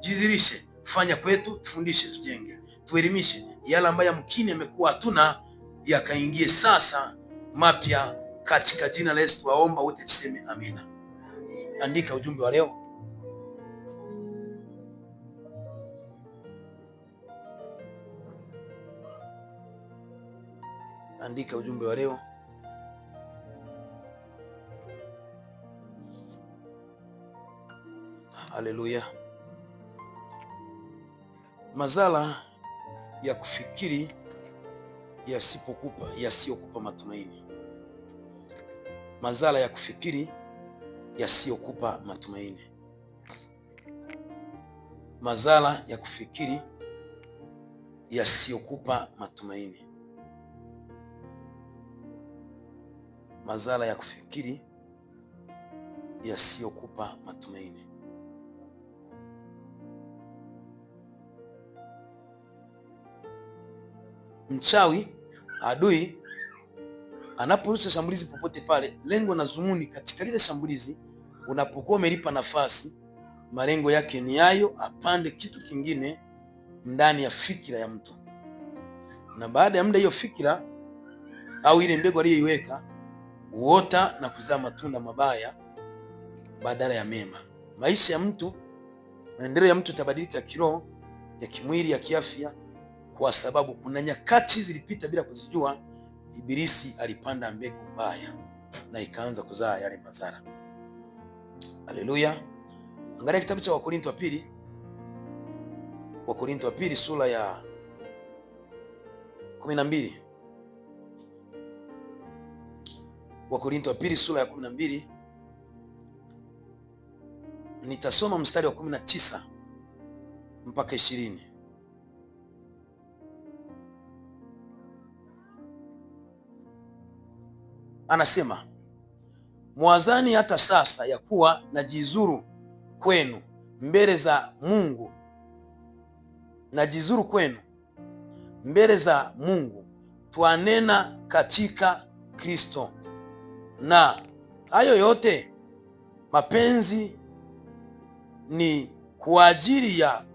jizirishe, fanya kwetu, tufundishe, tujenge, tuelimishe, yale ambayo yamkini yamekuwa hatuna yakaingie sasa mapya, katika jina la Yesu tuwaomba wote tuseme amina. Andika ujumbe wa leo. Andika ujumbe wa leo. Haleluya. Madhara ya kufikiri yasiyokupa matumaini. Madhara ya kufikiri yasiyokupa matumaini. Madhara ya kufikiri yasiyokupa matumaini. Madhara ya kufikiri yasiyokupa matumaini. Mchawi, adui anaporusha shambulizi popote pale, lengo na dhumuni katika lile shambulizi, unapokuwa umelipa nafasi, malengo yake ni hayo, apande kitu kingine ndani ya fikira ya mtu, na baada ya muda hiyo fikira au ile mbegu aliyoiweka huota na kuzaa matunda mabaya badala ya mema. Maisha ya mtu, maendeleo ya mtu itabadilika kiroho, ya kimwili, ya kiafya, kwa sababu kuna nyakati zilipita bila kuzijua. Ibilisi alipanda mbegu mbaya na ikaanza kuzaa yale madhara. Haleluya. Angalia kitabu cha Wakorintho wa pili sura ya 12. Wakorintho wa pili sura ya 12. Nitasoma mstari wa 19 mpaka 20. Anasema, mwazani hata sasa ya kuwa najizuru kwenu mbele za Mungu, najizuru kwenu mbele za Mungu, twanena katika Kristo, na hayo yote mapenzi ni kwa ajili ya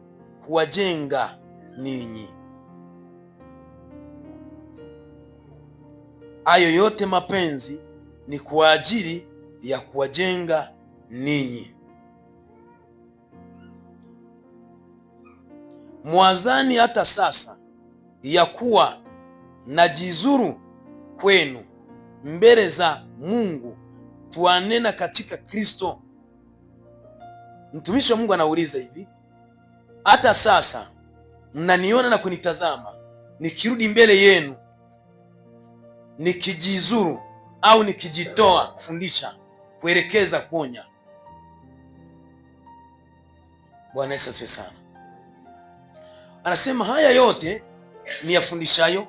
kuwajenga ninyi. Hayo yote mapenzi ni kwa ajili ya kuwajenga ninyi. Mwazani hata sasa ya kuwa najizuru kwenu mbele za Mungu, twanena katika Kristo. Mtumishi wa Mungu anauliza hivi, hata sasa mnaniona na kunitazama nikirudi mbele yenu nikijizuru au nikijitoa kufundisha, kuelekeza, kuonya. Bwana Yesu asifiwe sana. Anasema haya yote ni yafundishayo,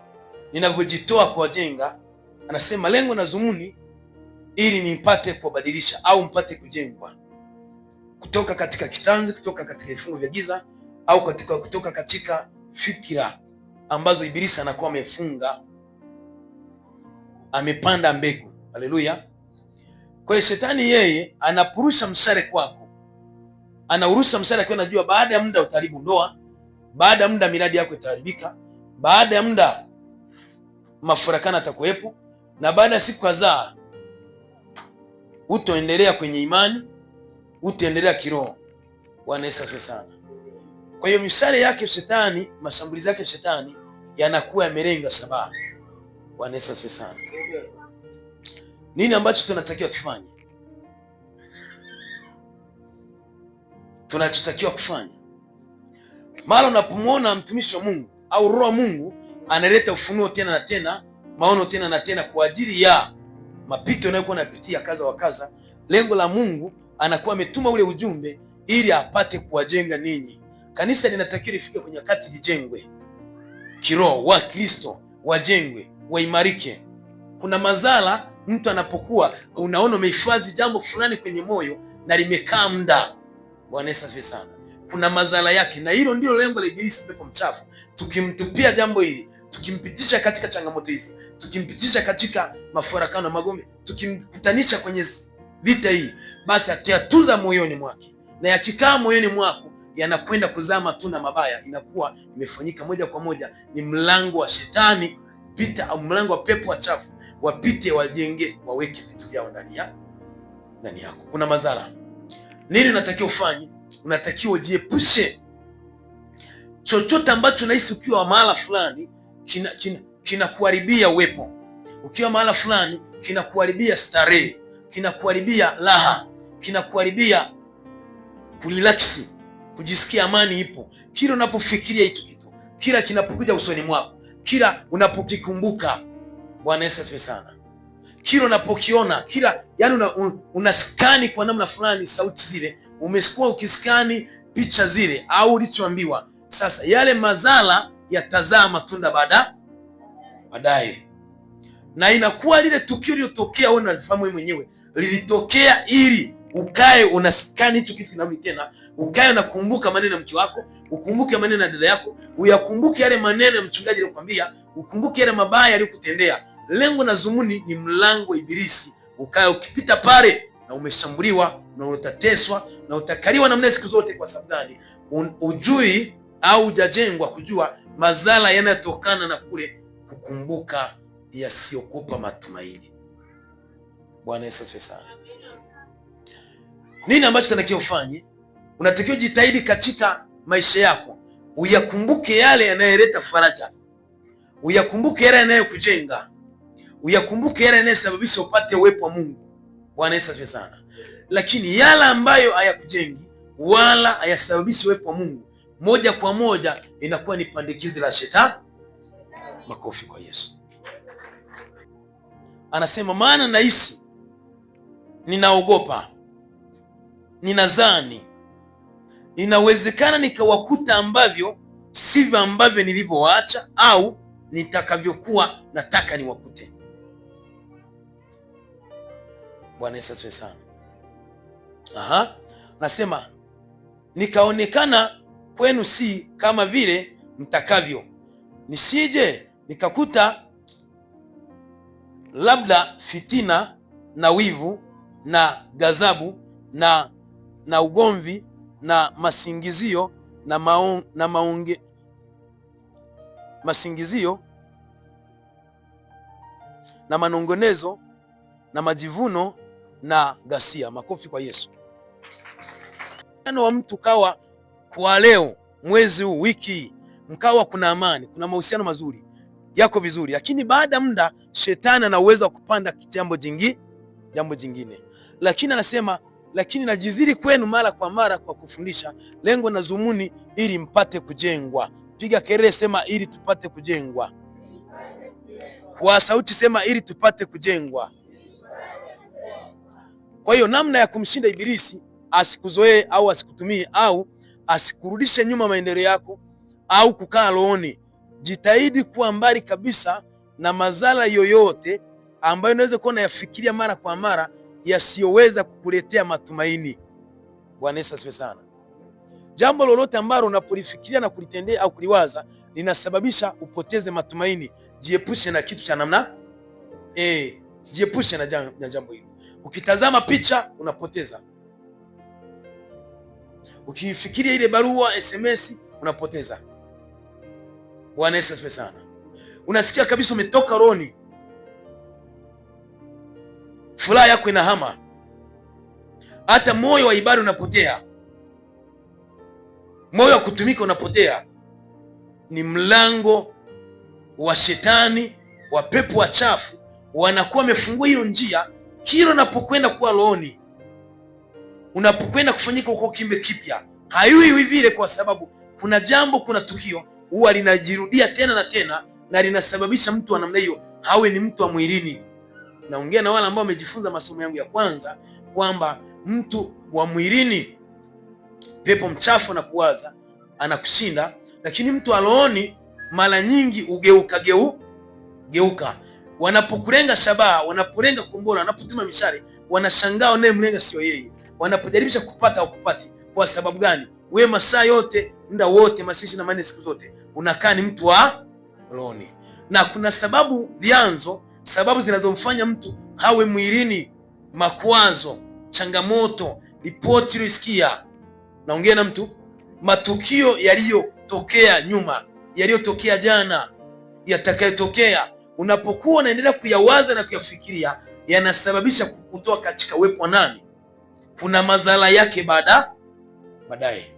ninavyojitoa kuwajenga. Anasema lengo na dhumuni ili nipate kuwabadilisha au mpate kujengwa kutoka katika kitanzi, kutoka katika vifungo vya giza, au kutoka katika fikira ambazo Ibilisi anakuwa amefunga, amepanda mbegu. Haleluya. Kwa hiyo shetani yeye anapurusha mshale kwako, anaurusha mshale akiwa anajua baada ya muda utaharibu ndoa, baada ya muda miradi yako itaharibika, baada ya muda mafarakano atakuwepo, na baada ya siku kadhaa utaendelea kwenye imani, utaendelea kiroho. Bwana Yesu asifiwe sana. Kwa hiyo mishale yake shetani, mashambulizi yake shetani yanakuwa yamelenga sababu. Bwana Yesu asifiwe sana. Nini ambacho tunatakiwa kufanya? Tunachotakiwa kufanya, mara unapomwona mtumishi wa Mungu au roho wa Mungu analeta ufunuo tena na tena, maono tena na tena, kwa ajili ya mapito unayokuwa unapitia kaza wa kaza, lengo la Mungu anakuwa ametuma ule ujumbe ili apate kuwajenga ninyi. Kanisa linatakiwa lifike kwenye wakati lijengwe kiroho, wa Kristo wajengwe, waimarike. Kuna madhara mtu anapokuwa unaona umehifadhi jambo fulani kwenye moyo na limekaa muda. Bwana Yesu asifiwe sana. Kuna madhara yake, na hilo ndio lengo la Ibilisi, pepo mchafu. Tukimtupia jambo hili, tukimpitisha katika changamoto hizi, tukimpitisha katika mafarakano na magomvi, tukimkutanisha kwenye vita hii, basi atayatunza moyoni mwake, na yakikaa moyoni mwako yanakwenda kuzaa matunda mabaya, inakuwa imefanyika moja kwa moja ni mlango wa shetani pita, au mlango wa pepo wachafu wapite, wajenge, waweke vitu vyao ndani yako. Kuna madhara. Nini unatakiwa ufanye? Unatakiwa ujiepushe chochote ambacho unahisi ukiwa mahala fulani kinakuharibia uwepo. Ukiwa mahala fulani kinakuharibia starehe, kinakuharibia raha, kinakuharibia kurelax, kujisikia amani ipo. Kila unapofikiria hicho kitu, kila kinapokuja usoni mwako, kila unapokikumbuka, Bwana Yesu asifiwe sana, kila unapokiona, kila yani unaskani kwa namna fulani sauti zile, umekuwa ukiskani picha zile au ulichoambiwa. Sasa yale madhara yatazaa matunda baadaye, na inakuwa lile tukio lilotokea wewe unafahamu wewe mwenyewe lilitokea ili ukae unasikani hicho kitu kinarudi tena, ukae unakumbuka maneno ya mke wako, ukumbuke maneno ya dada yako, uyakumbuke yale maneno ya mchungaji aliyokuambia, ukumbuke yale mabaya aliyokutendea. Lengo na dhumuni ni mlango wa Ibilisi, ukae ukipita pale na umeshambuliwa na utateswa na utakaliwa namna siku zote. Kwa sababu gani? Ujui au hujajengwa kujua madhara yanayotokana na kule kukumbuka yasiyokupa matumaini. Bwana Yesu asifiwe sana. Nini ambacho unatakiwa ufanye? Unatakiwa jitahidi katika maisha yako uyakumbuke yale yanayoleta faraja, uyakumbuke yale yanayokujenga, uyakumbuke yale yanayosababisha upate uwepo wa Mungu. Bwana Yesu asifiwe sana. Lakini yale ambayo hayakujengi wala hayasababishi uwepo wa Mungu, moja kwa moja inakuwa ni pandikizi la shetani. Makofi kwa Yesu. Anasema maana nahisi, ninaogopa, ninadhani inawezekana nikawakuta ambavyo sivyo ambavyo nilivyowaacha, au nitakavyokuwa nataka niwakute. Bwana Yesu asifiwe sana. Nasema nikaonekana kwenu si kama vile mtakavyo, nisije nikakuta labda fitina na wivu na ghadhabu na ugomvi na masingizio masingizio na manongonezo na majivuno na ghasia. Makofi kwa Yesu. Wa mtu kawa kwa leo, mwezi huu, wiki mkawa kuna amani, kuna mahusiano mazuri, yako vizuri, lakini baada ya muda shetani ana uwezo wa kupanda jambo jingine. Lakini anasema lakini najizidi kwenu mara kwa mara kwa kufundisha, lengo na dhumuni ili mpate kujengwa. Piga kelele, sema ili tupate kujengwa. Kwa sauti sema ili tupate kujengwa. Kwa hiyo namna ya kumshinda Ibilisi asikuzoee au asikutumie au asikurudishe nyuma maendeleo yako au kukaa rohoni, jitahidi kuwa mbali kabisa na madhara yoyote ambayo unaweza kuwa unayafikiria mara kwa mara yasiyoweza kukuletea matumaini. Bwana Yesu asifiwe sana. Jambo lolote ambalo unapolifikiria na kulitendea au kuliwaza linasababisha upoteze matumaini, jiepushe na kitu cha namna jiepushe na jambo hilo. Ukitazama picha unapoteza, ukifikiria ile barua SMS unapoteza. Bwana Yesu asifiwe sana. Unasikia kabisa umetoka rohoni, furaha yako inahama, hata moyo wa ibada unapotea, moyo wa kutumika unapotea. Ni mlango wa shetani, wa pepo wachafu, wanakuwa wamefungua hiyo njia. Kila unapokwenda kuwa rohoni, unapokwenda kufanyika uko kimbe kipya, hayui vile, kwa sababu kuna jambo, kuna tukio huwa linajirudia tena na tena, na linasababisha mtu wa namna hiyo hawe ni mtu wa mwilini. Naongea na wale ambao wamejifunza masomo yangu ya kwanza kwamba mtu wa mwilini, pepo mchafu na kuwaza anakushinda, lakini mtu wa rohoni mara nyingi ugeuka. Wanapokulenga shabaha, wanapolenga kombora, wanapotuma mishale, wanashangaa wanayemlenga sio yeye. Wanapojaribisha kupata au kupati. Kwa sababu gani? Wewe masaa yote, muda wote, masaa 24 siku zote unakaa ni mtu wa rohoni. Na kuna sababu zinazomfanya mtu hawe mwilini: makwazo, changamoto, ripoti ulisikia. Naongea na mtu, matukio yaliyotokea nyuma, yaliyotokea jana, yatakayotokea. Unapokuwa unaendelea kuyawaza na kuyafikiria, yanasababisha kukutoa katika uwepo wa nani? Kuna madhara yake baadaye.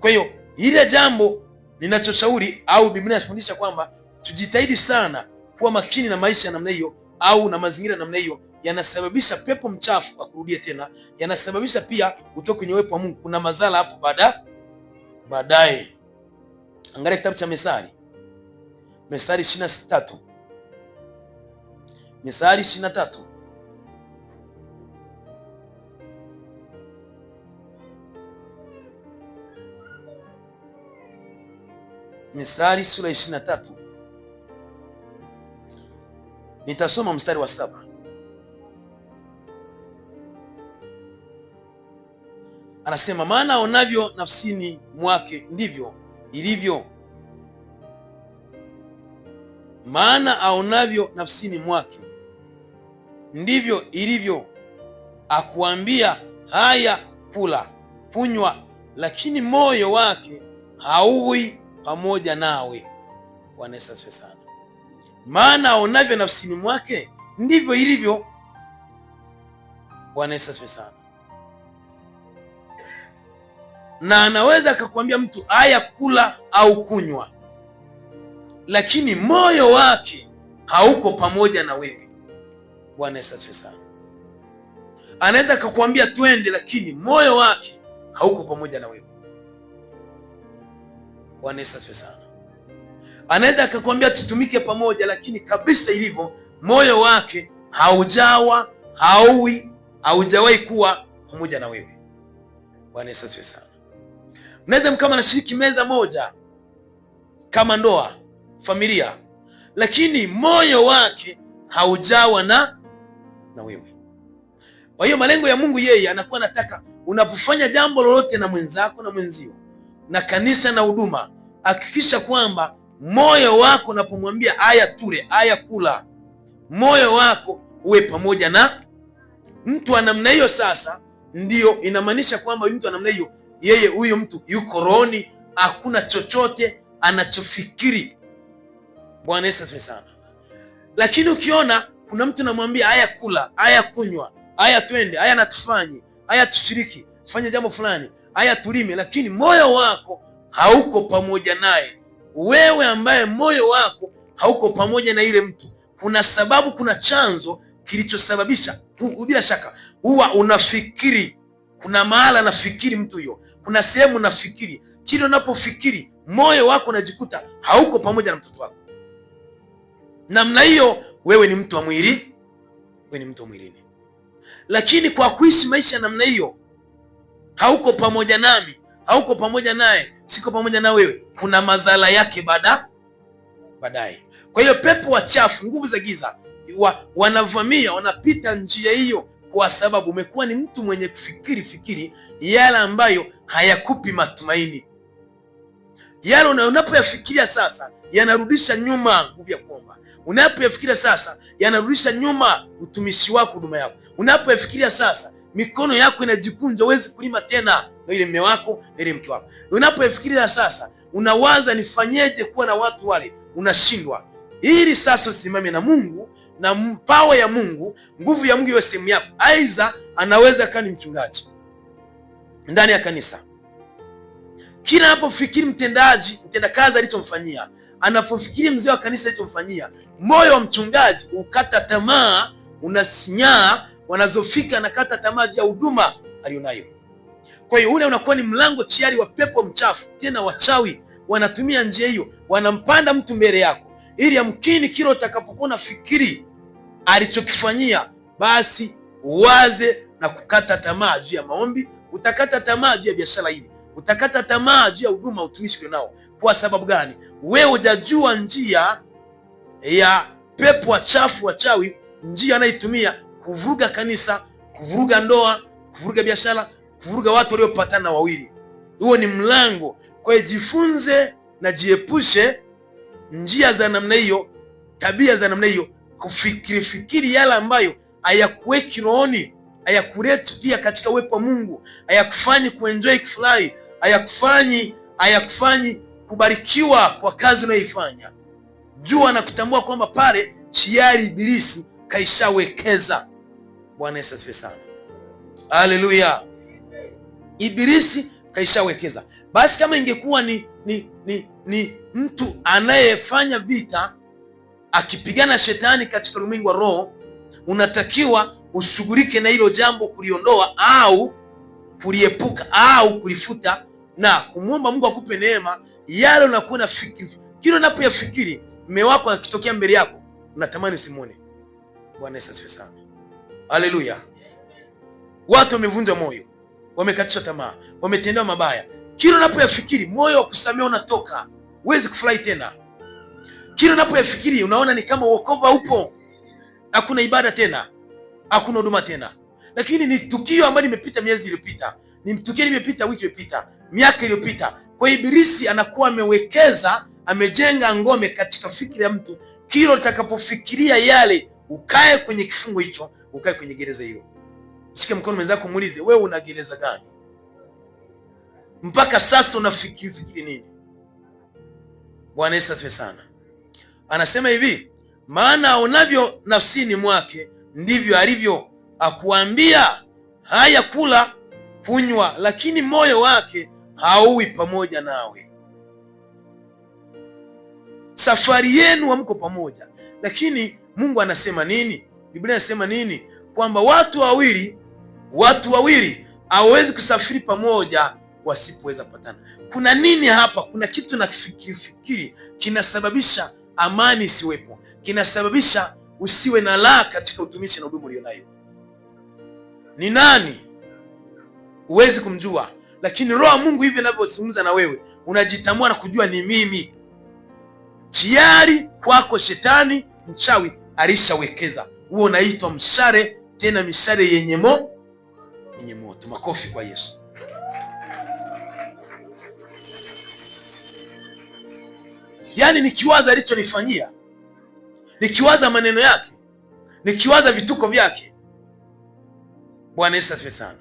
Kwa hiyo ile jambo ninachoshauri au Biblia inafundisha kwamba tujitahidi sana kuwa makini na maisha ya namna hiyo au na mazingira namna hiyo, yanasababisha pepo mchafu akurudia tena, yanasababisha pia kutoka kwenye uwepo wa Mungu. Kuna madhara hapo baadaye. Angalia kitabu cha Mithali 23. Mithali 23. Mithali sura 23. Nitasoma mstari wa 7. Anasema, maana aonavyo nafsini mwake ndivyo ilivyo. Maana aonavyo nafsini mwake ndivyo ilivyo. Akuambia haya, kula, kunywa, lakini moyo wake hauwi pamoja nawe. Bwana Yesu asifiwe sana. Maana aonavyo nafsini mwake ndivyo ilivyo. Bwana Yesu asifiwe sana. Na anaweza akakwambia mtu haya, kula au kunywa, lakini moyo wake hauko pamoja na wewe. Bwana Yesu asifiwe sana. Anaweza akakwambia twende, lakini moyo wake hauko pamoja na wewe. Bwana Yesu asifiwe sana. Anaweza akakwambia tutumike pamoja, lakini kabisa ilivyo moyo wake haujawahi kuwa pamoja na wewe. Bwana Yesu asifiwe sana. Mnaweza mkama nashiriki meza moja kama ndoa, familia, lakini moyo wake haujawa na wewe. Kwa hiyo malengo ya Mungu, yeye anakuwa anataka unapofanya jambo lolote na mwenzako na mwenzio na kanisa na huduma, hakikisha kwamba moyo wako unapomwambia aya tule, aya kula, moyo wako uwe pamoja na mtu wa namna hiyo. Sasa ndio inamaanisha kwamba mtu wa namna hiyo, yeye huyo mtu yuko rohoni, hakuna chochote anachofikiri. Bwana Yesu asifiwe sana. Lakini ukiona kuna mtu namwambia aya kula, aya kunywa, aya twende, aya natufanye, aya tushiriki, fanya jambo fulani, aya tulime, lakini moyo wako hauko pamoja naye, wewe ambaye moyo wako hauko pamoja na ile mtu, kuna sababu, kuna chanzo kilichosababisha. Bila shaka huwa unafikiri, kuna mahala nafikiri mtu huyo, kuna sehemu nafikiri, kile unapofikiri moyo wako unajikuta hauko pamoja na mtoto wako. Namna hiyo wewe ni mtu wa mwili, wewe ni mtu wa mwilini. Lakini kwa kuishi maisha namna hiyo, hauko pamoja nami, hauko pamoja naye, siko pamoja na wewe, kuna madhara yake baadaye. Kwa hiyo pepo wachafu, nguvu za giza wanavamia, wanapita njia hiyo, kwa sababu umekuwa ni mtu mwenye kufikiri yale ambayo hayakupi matumaini. Yale unapoyafikiria sasa yanarudisha nyuma nguvu ya kuomba. Unapoyafikiria sasa yanarudisha nyuma utumishi wako, huduma yako. Unapoyafikiria sasa mikono yako inajikunja, huwezi kulima tena na ile mume wako na ile mke wako. Unapoyafikiria sasa unawaza nifanyeje kuwa na watu wale, unashindwa. Ili sasa usimame na Mungu na mpawa ya Mungu, nguvu ya Mungu iwe sehemu yako. Aidha anaweza kani mchungaji ndani ya kanisa, kila anapofikiri mtendakazi alichomfanyia, anapofikiri mzee wa kanisa alichomfanyia, moyo wa mchungaji ukata tamaa, unasinyaa, wanazofika nakata tamaa ya huduma alionayo. Kwa hiyo ule unakuwa ni mlango tayari wa pepo mchafu. Tena wachawi wanatumia njia hiyo, wanampanda mtu mbele yako, ili amkini kila utakapokuwa unafikiri alichokifanyia, basi uwaze na kukata tamaa juu ya maombi, utakata tamaa juu ya biashara hii, utakata tamaa juu ya huduma utumishi nao. Kwa sababu gani? Wewe hujajua njia ya pepo wachafu, wachawi, njia anaitumia kuvuruga kanisa, kuvuruga ndoa, kuvuruga biashara, kuvuruga watu waliopatana wawili. Huo ni mlango. Kwa hiyo jifunze na jiepushe njia za namna hiyo, tabia za namna hiyo, kufikiri yale ambayo hayakuweki rohoni, hayakuleti pia katika uwepo wa Mungu, hayakufanyi kuenjoy, kufurahi, hayakufanyi hayakufanyi kubarikiwa kwa kazi unayoifanya. Jua na kutambua kwamba pale tayari ibilisi kaishawekeza. Bwana Yesu asifiwe sana. Haleluya. Ibilisi kaishawekeza. Basi kama ingekuwa ni mtu anayefanya vita akipigana shetani katika ulimwengu wa roho, unatakiwa ushughulike na hilo jambo, kuliondoa au kuliepuka au kulifuta, na kumwomba Mungu akupe neema yale unakuwa na fikiri. Kile unapoyafikiri mume wako akitokea mbele yako unatamani usimuone. Bwana Yesu asifiwe sana. Haleluya. Watu wamevunjwa moyo, wamekatishwa tamaa, wametendewa mabaya. Kile unapoyafikiri moyo wa kusamehe unatoka, huwezi kufurahi tena. Kile unapoyafikiri unaona ni kama wokovu upo, hakuna ibada tena, hakuna huduma tena. Lakini ni tukio ambalo limepita miezi iliyopita, ni tukio limepita wiki iliyopita, miaka iliyopita. Kwa hiyo ibilisi anakuwa amewekeza, amejenga ngome katika fikira ya mtu. Kile utakapofikiria yale, ukae kwenye kifungo hicho, ukae kwenye gereza hilo. Shike mkono mwenzako, muulize, wewe una gereza gani? Mpaka sasa unafikiri nini? Bwana Yesu asifiwe sana. Anasema hivi, maana aonavyo nafsini mwake ndivyo alivyo. Akuambia haya, kula kunywa, lakini moyo wake hauwi pamoja nawe. Safari yenu hamko pamoja, lakini Mungu anasema nini? Biblia inasema nini? Kwamba watu wawili hawawezi kusafiri pamoja wasipoweza kupatana. Kuna nini hapa? Kuna kitu na fikiri kinasababisha amani isiwepo, kinasababisha usiwe na raha katika utumishi na huduma ulionayo. Ni nani? Huwezi kumjua, lakini Roho wa Mungu hivi anavyozungumza na wewe unajitambua na kujua ni mimi. Tayari kwako shetani mchawi alishawekeza. Huo unaitwa mshale, tena mishale yenye moto. Makofi kwa Yesu. Yaani nikiwaza alichonifanyia, nikiwaza maneno yake, nikiwaza vituko vyake. Bwana Yesu asifiwe sana.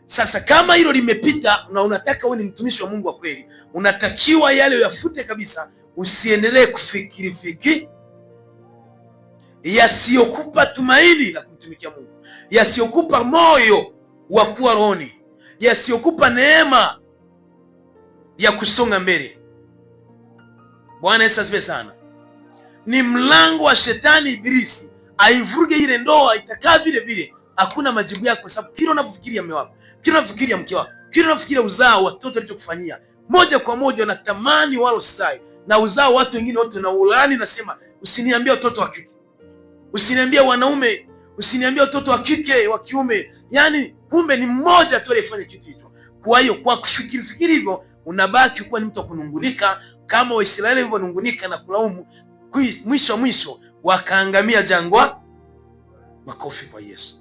Sasa kama hilo limepita na unataka uwe ni mtumishi wa Mungu wa kweli, unatakiwa yale uyafute kabisa. Usiendelee kufikiri yasiyokupa tumaini la kumtumikia Mungu, yasiyokupa moyo wa kuwa rohoni, yasiyokupa neema ya kusonga mbele. Bwana Yesu asifiwe sana. Ni mlango wa shetani ibilisi aivuruge ile ndoa, itakaa vile vile, hakuna majibu yako, kwa sababu kile unafikiria mume wako, kile unafikiria mke wako, kile unafikiria uzao watoto alichokufanyia, moja kwa moja unatamani wao sai na uzao watu wengine wote, na ulani nasema usiniambie watoto wa kike, usiniambie wanaume, usiniambie watoto wa kike wa kiume. Yani kumbe ni mmoja tu aliyefanya kitu hicho. Kwa hiyo kwa kufikiri hivyo unabaki kuwa ni mtu wa kunungunika, kama Waisraeli walivyonungunika na kulaumu, mwisho wakaangamia jangwa. Makofi kwa Yesu.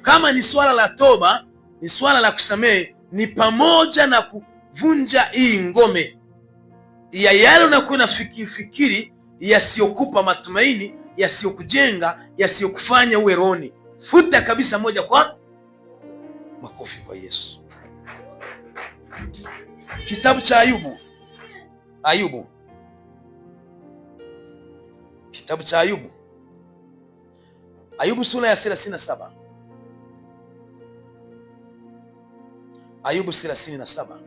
Kama ni swala la toba, ni swala la kusamehe, ni pamoja na kuvunja hii ngome ya yale unakuwa na fikiri yasiyokupa matumaini, yasiyokujenga, yasiyokufanya uwe rohoni. Futa kabisa moja kwa. Makofi kwa Yesu. Kitabu cha Ayubu. Kitabu cha Ayubu sura ya 37. Ayubu 37.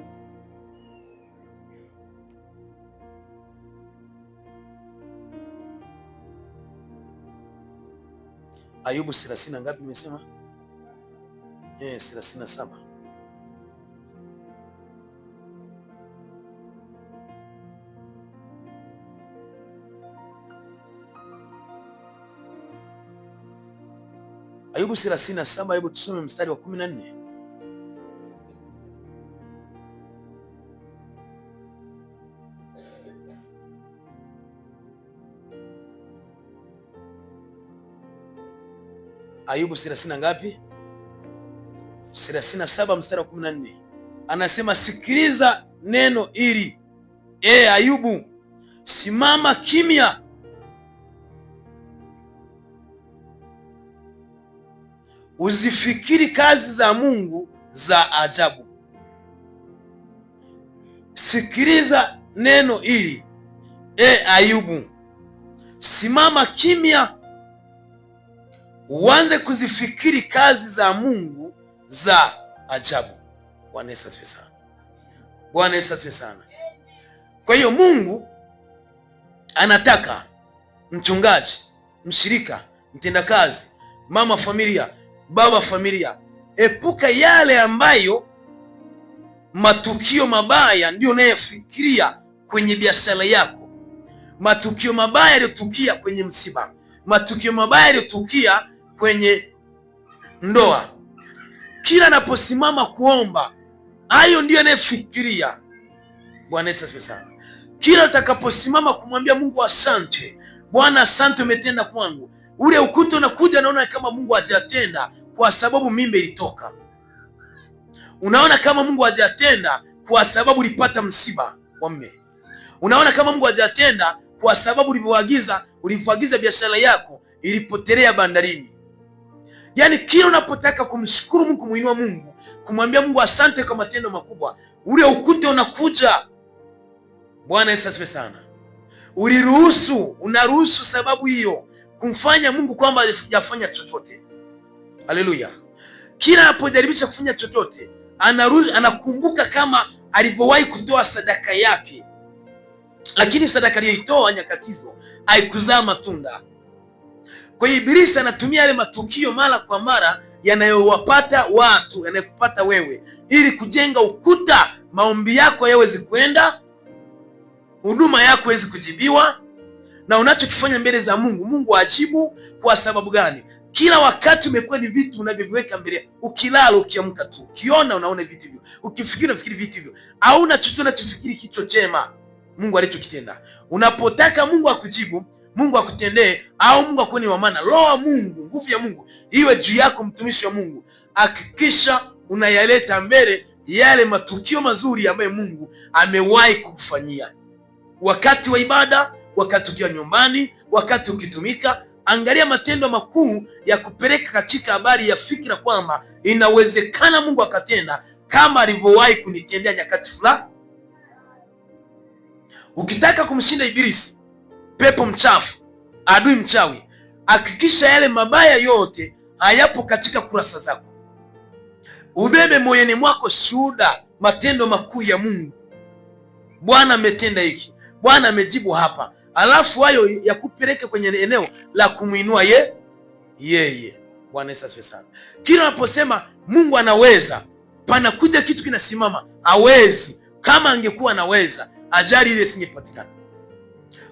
Ayubu 30 ngapi nimesema? 37. Ayubu 37, hebu tusome mstari wa 14. Ayubu 30 ngapi? 37 mstari wa 14. Anasema, sikiliza neno hili, Ayubu, simama kimya, uzifikiri kazi za Mungu za ajabu. Sikiliza neno hili, Ayubu, simama kimya, uanze kuzifikiri kazi za Mungu za ajabu. Bwana Yesu asifiwe sana. Bwana Yesu asifiwe sana. Kwa hiyo Mungu anataka mchungaji, mshirika, mtendakazi, mama familia, baba familia, epuka yale ambayo matukio mabaya ndio unayofikiria kwenye biashara yako, matukio mabaya yaliyotukia kwenye msiba, matukio mabaya yaliyotukia kwenye ndoa. Kila anaposimama kuomba, hayo ndio anayefikiria. Bwana Yesu asifiwe sana. Kila utakaposimama kumwambia Mungu asante, Bwana asante umetenda kwangu, ule ukuta unakuja, naona kama Mungu hajatenda kwa sababu mimba ilitoka. Unaona kama Mungu hajatenda kwa sababu ulipata msiba wa mume. Unaona kama Mungu hajatenda kwa sababu ulivyoagiza biashara yako ilipotelea bandarini. Yaani kila unapotaka kumshukuru Mungu, kumuinua Mungu, kumwambia Mungu asante kwa matendo makubwa, ule ukuta unakuja. Bwana Yesu asifiwe sana. Unaruhusu sababu hiyo kumfanya Mungu kwamba hajafanya chochote. Haleluya. Kila anapojaribisha kufanya chochote, anakumbuka kama alivyowahi kutoa sadaka yake, lakini sadaka aliyoitoa nyakati hizo haikuzaa matunda. Kwa hiyo Ibilisi anatumia yale matukio mara kwa mara yanayowapata watu, yanayokupata wewe, ili kujenga ukuta, maombi yako yaweze kwenda, huduma yako iweze kujibiwa, na unachokifanya mbele za Mungu, Mungu ajibu. Kwa sababu gani? Kila wakati umekuwa ni vitu unavyoviweka mbele. Ukilala, ukiamka tu, ukiona unaona vitu hivyo, ukifikiri unafikiri vitu hivyo. Hauna chochote unachofikiri kicho chema Mungu alichokitenda. Unapotaka Mungu akujibu, Mungu akutendee, au Mungu akuone wa maana, roho ya Mungu, nguvu ya Mungu iwe juu yako, mtumishi wa Mungu, hakikisha unayaleta mbele yale matukio mazuri ambayo Mungu amewahi kukufanyia. Wakati wa ibada, wakati ukiwa nyumbani, wakati ukitumika, angalia matendo makuu ya kupeleka katika habari ya fikira kwamba inawezekana Mungu akatenda kama alivyowahi kunitendea nyakati fulani. Ukitaka kumshinda Ibilisi, pepo mchafu, adui mchawi, hakikisha yale mabaya yote hayapo katika kurasa zako. Ubebe moyoni mwako shuhuda, matendo makuu ya Mungu. Bwana ametenda hiki, Bwana amejibu hapa, alafu hayo yakupeleke kwenye eneo la kumuinua yeye. Bwana Yesu asifiwe sana. Kila unaposema Mungu anaweza, panakuja kitu kinasimama, hawezi. Kama angekuwa anaweza, ajali ile isingepatikana.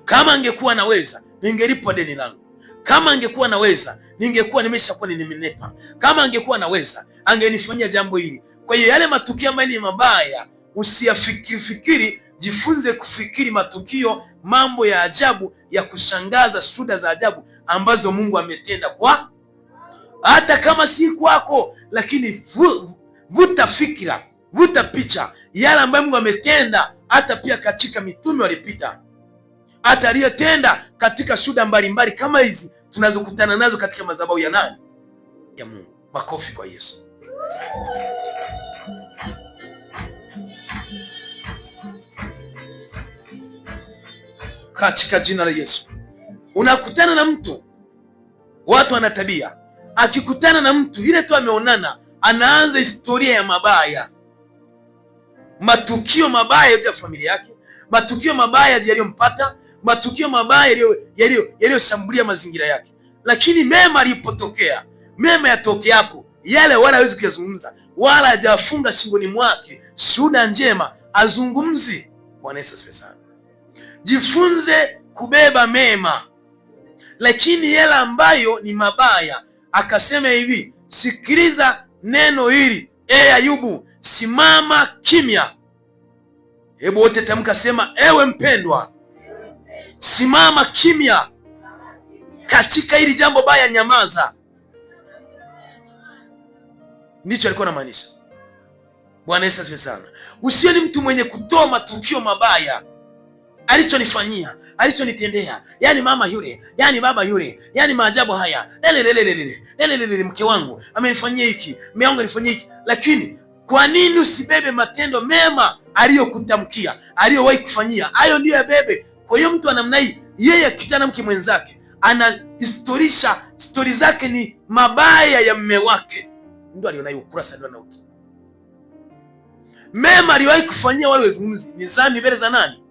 Kama angekuwa anaweza, ningelipwa deni langu. Kama angekuwa anaweza, ningekuwa nimeshakuwa nimenepa. Kama angekuwa anaweza, angenifanyia jambo hili. Kwa hiyo yale matukio ambayo ni mabaya, usiyafikiri. Jifunze kufikiri matukio, mambo ya ajabu ya kushangaza, shuhuda za ajabu ambazo Mungu ametenda kwa, hata kama si kwako, lakini vuta fikira, vuta picha yale ambayo Mungu ametenda, hata pia katika mitume walipita, hata aliyotenda katika shuhuda mbalimbali kama hizi tunazokutana nazo katika madhabahu ya nani? Ya Mungu. Makofi kwa Yesu. Katika jina la Yesu. Unakutana na mtu, watu wana tabia, akikutana na mtu ile tu ameonana, anaanza historia ya mabaya, matukio mabaya ya familia yake, matukio mabaya yaliyompata, matukio mabaya yaliyoshambulia mazingira yake. Lakini mema alipotokea, mema yatokea hapo, yale wala hawezi kuyazungumza, wala hajafunga shingoni mwake shuhuda njema, azungumzi. Bwana Yesu asifiwe sana. Jifunze kubeba mema, lakini yale ambayo ni mabaya, akasema hivi, sikiliza neno hili, Ayubu, simama kimya. Hebu wote tamka, sema, ewe mpendwa, simama kimya katika hili jambo baya, nyamaza. Ndicho alikuwa anamaanisha. Bwana Yesu asifiwe sana. Usiwe ni mtu mwenye kutoa matukio mabaya, alichonifanyia, alichonitendea, yani mama yule, yani baba yule, yani maajabu haya, mke wangu amenifanyia hiki, mume wangu amenifanyia hiki. Lakini Kwa nini usibebe matendo mema aliyokutamkia, aliyowahi kufanyia? Hayo ndiyo yabebe. Kwa hiyo mtu wa namna hii, yeye akikutana mke mwenzake, anahistorisha stori zake ni mabaya ya mme wake, ndio aliona hiyo kurasa ndio anauta. Mema aliwahi kufanyia wale wazungumzi ni dhambi mbele za nani?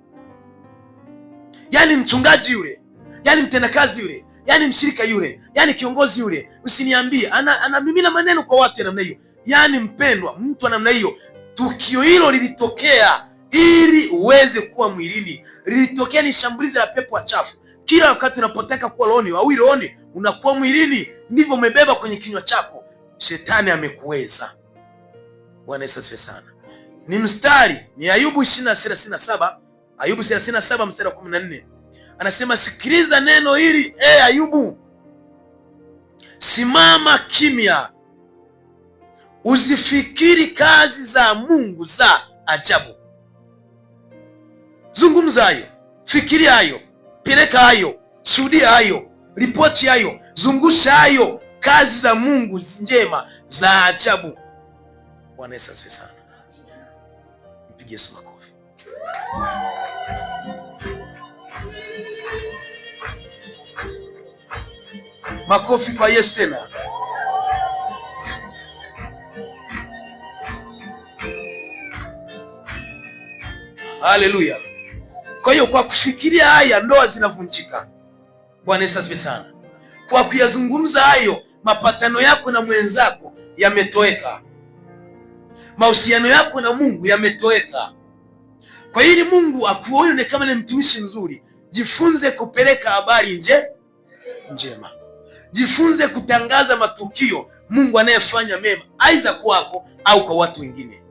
Yaani mchungaji yule, yaani mtendakazi yule, yaani mshirika yule, yaani kiongozi yule, usiniambie anamimina maneno kwa watu namna hiyo. Yaani mpendwa, mtu wa namna hiyo, tukio hilo lilitokea ili uweze kuwa mwilini. Lilitokea ni shambulizi la pepo wachafu. Kila wakati unapotaka kuwa rohoni au rohoni unakuwa mwilini, ndivyo umebeba kwenye kinywa chako. Shetani amekuweza. Bwana Yesu asifiwe sana. Ni mstari ni Ayubu 20:37. Ayubu 37 mstari wa 14. Anasema, sikiliza neno hili Ayubu, simama kimya, uzifikiri kazi za Mungu za ajabu. Zungumza hayo, fikiria hayo, peleka hayo, shuhudia hayo, ripoti hayo, zungusha hayo, kazi za Mungu njema za ajabu. Bwana Yesu asifiwe sana. Mpigie Yesu makofi. Makofi kwa Yesu tena. Haleluya. Kwa hiyo kwa kufikiria haya ndoa zinavunjika. Bwana Yesu asifiwe sana. Kwa kuyazungumza hayo, mapatano yako na mwenzako yametoweka. Mahusiano yako na Mungu yametoweka. Kwa hiyo Mungu akuone kama ni mtumishi mzuri, jifunze kupeleka habari njema. Jifunze kutangaza matukio Mungu anayefanya mema, aidha kwako au kwa watu wengine.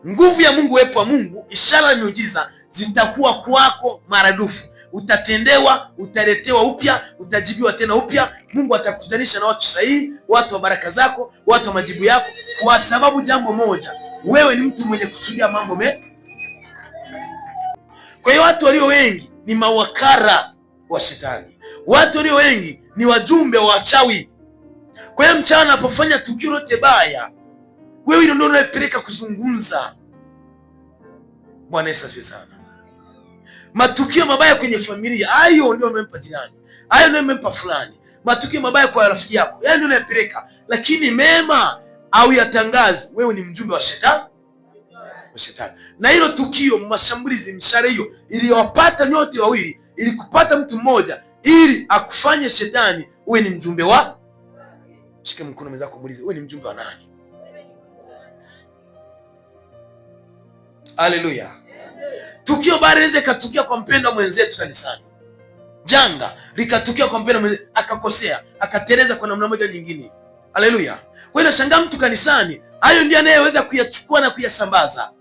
Nguvu ya Mungu, uwepo wa Mungu, ishara na miujiza zitakuwa kwako maradufu. Utatendewa, utaletewa upya, utajibiwa tena upya. Mungu atakutanisha na watu sahihi, watu wa baraka zako, watu wa majibu yako, kwa sababu jambo moja, wewe ni mtu mwenye kusudia mambo mema. Kwa hiyo watu walio wengi ni mawakala wa shetani. Watu walio wengi ni wajumbe wa wachawi. Kwa hiyo mchawi anapofanya tukio lote baya, wewe ndio unayepeleka kuzungumza. Bwana Yesu asifiwe sana. Matukio mabaya kwenye familia, hayo ndio umempa jirani, hayo ndio umempa fulani. Matukio mabaya kwa rafiki yako, yaani ndio unayepeleka. Lakini mema au yatangaze, wewe ni mjumbe wa shetani. Na hilo tukio, mashambulizi, mishale hiyo iliyowapata nyote wawili, ili kupata mtu mmoja, ili akufanye shetani, wewe ni mjumbe wa. Shike mkono mwenzako, muulize, wewe ni mjumbe wa nani? Haleluya. Tukio baya linaweza katukia kwa mpendwa mwenzetu kanisani. Janga likatukia kwa mpendwa mwenzetu, akakosea, akateleza kwa namna moja nyingine. Haleluya. Kwa hiyo nashangaa mtu kanisani, hayo ndiye anayeweza kuyachukua na kuyasambaza.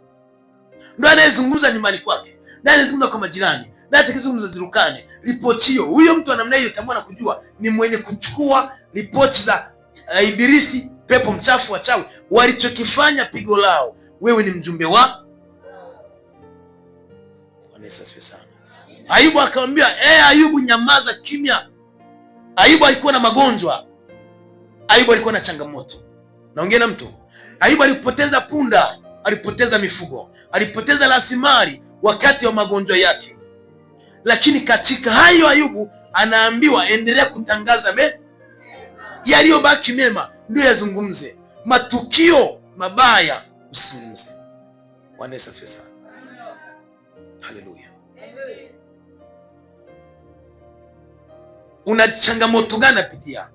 Ndio anayezungumza nyumbani kwake, ndiye anayezungumza kwa majirani, ndiye atakayezungumza dukani. Ripoti hiyo, huyo mtu wa namna hiyo tamana kujua ni mwenye kuchukua ripoti za ibilisi, pepo mchafu, wachawi walichokifanya, pigo lao. Wewe ni mjumbe wa. Yesu asifiwe sana. Ayubu akamwambia, Ayubu nyamaza kimya. Ayubu alikuwa na magonjwa. Ayubu alikuwa na changamoto. Naongea na mtu. Ayubu alipoteza punda, alipoteza mifugo, alipoteza rasilimali wakati wa magonjwa yake. Lakini katika hayo Ayubu anaambiwa endelea kutangaza yaliyobaki mema, ndio yazungumze. Matukio mabaya usizungumze. Bwana Yesu asifiwe sana. Haleluya. Una changamoto gani napitia?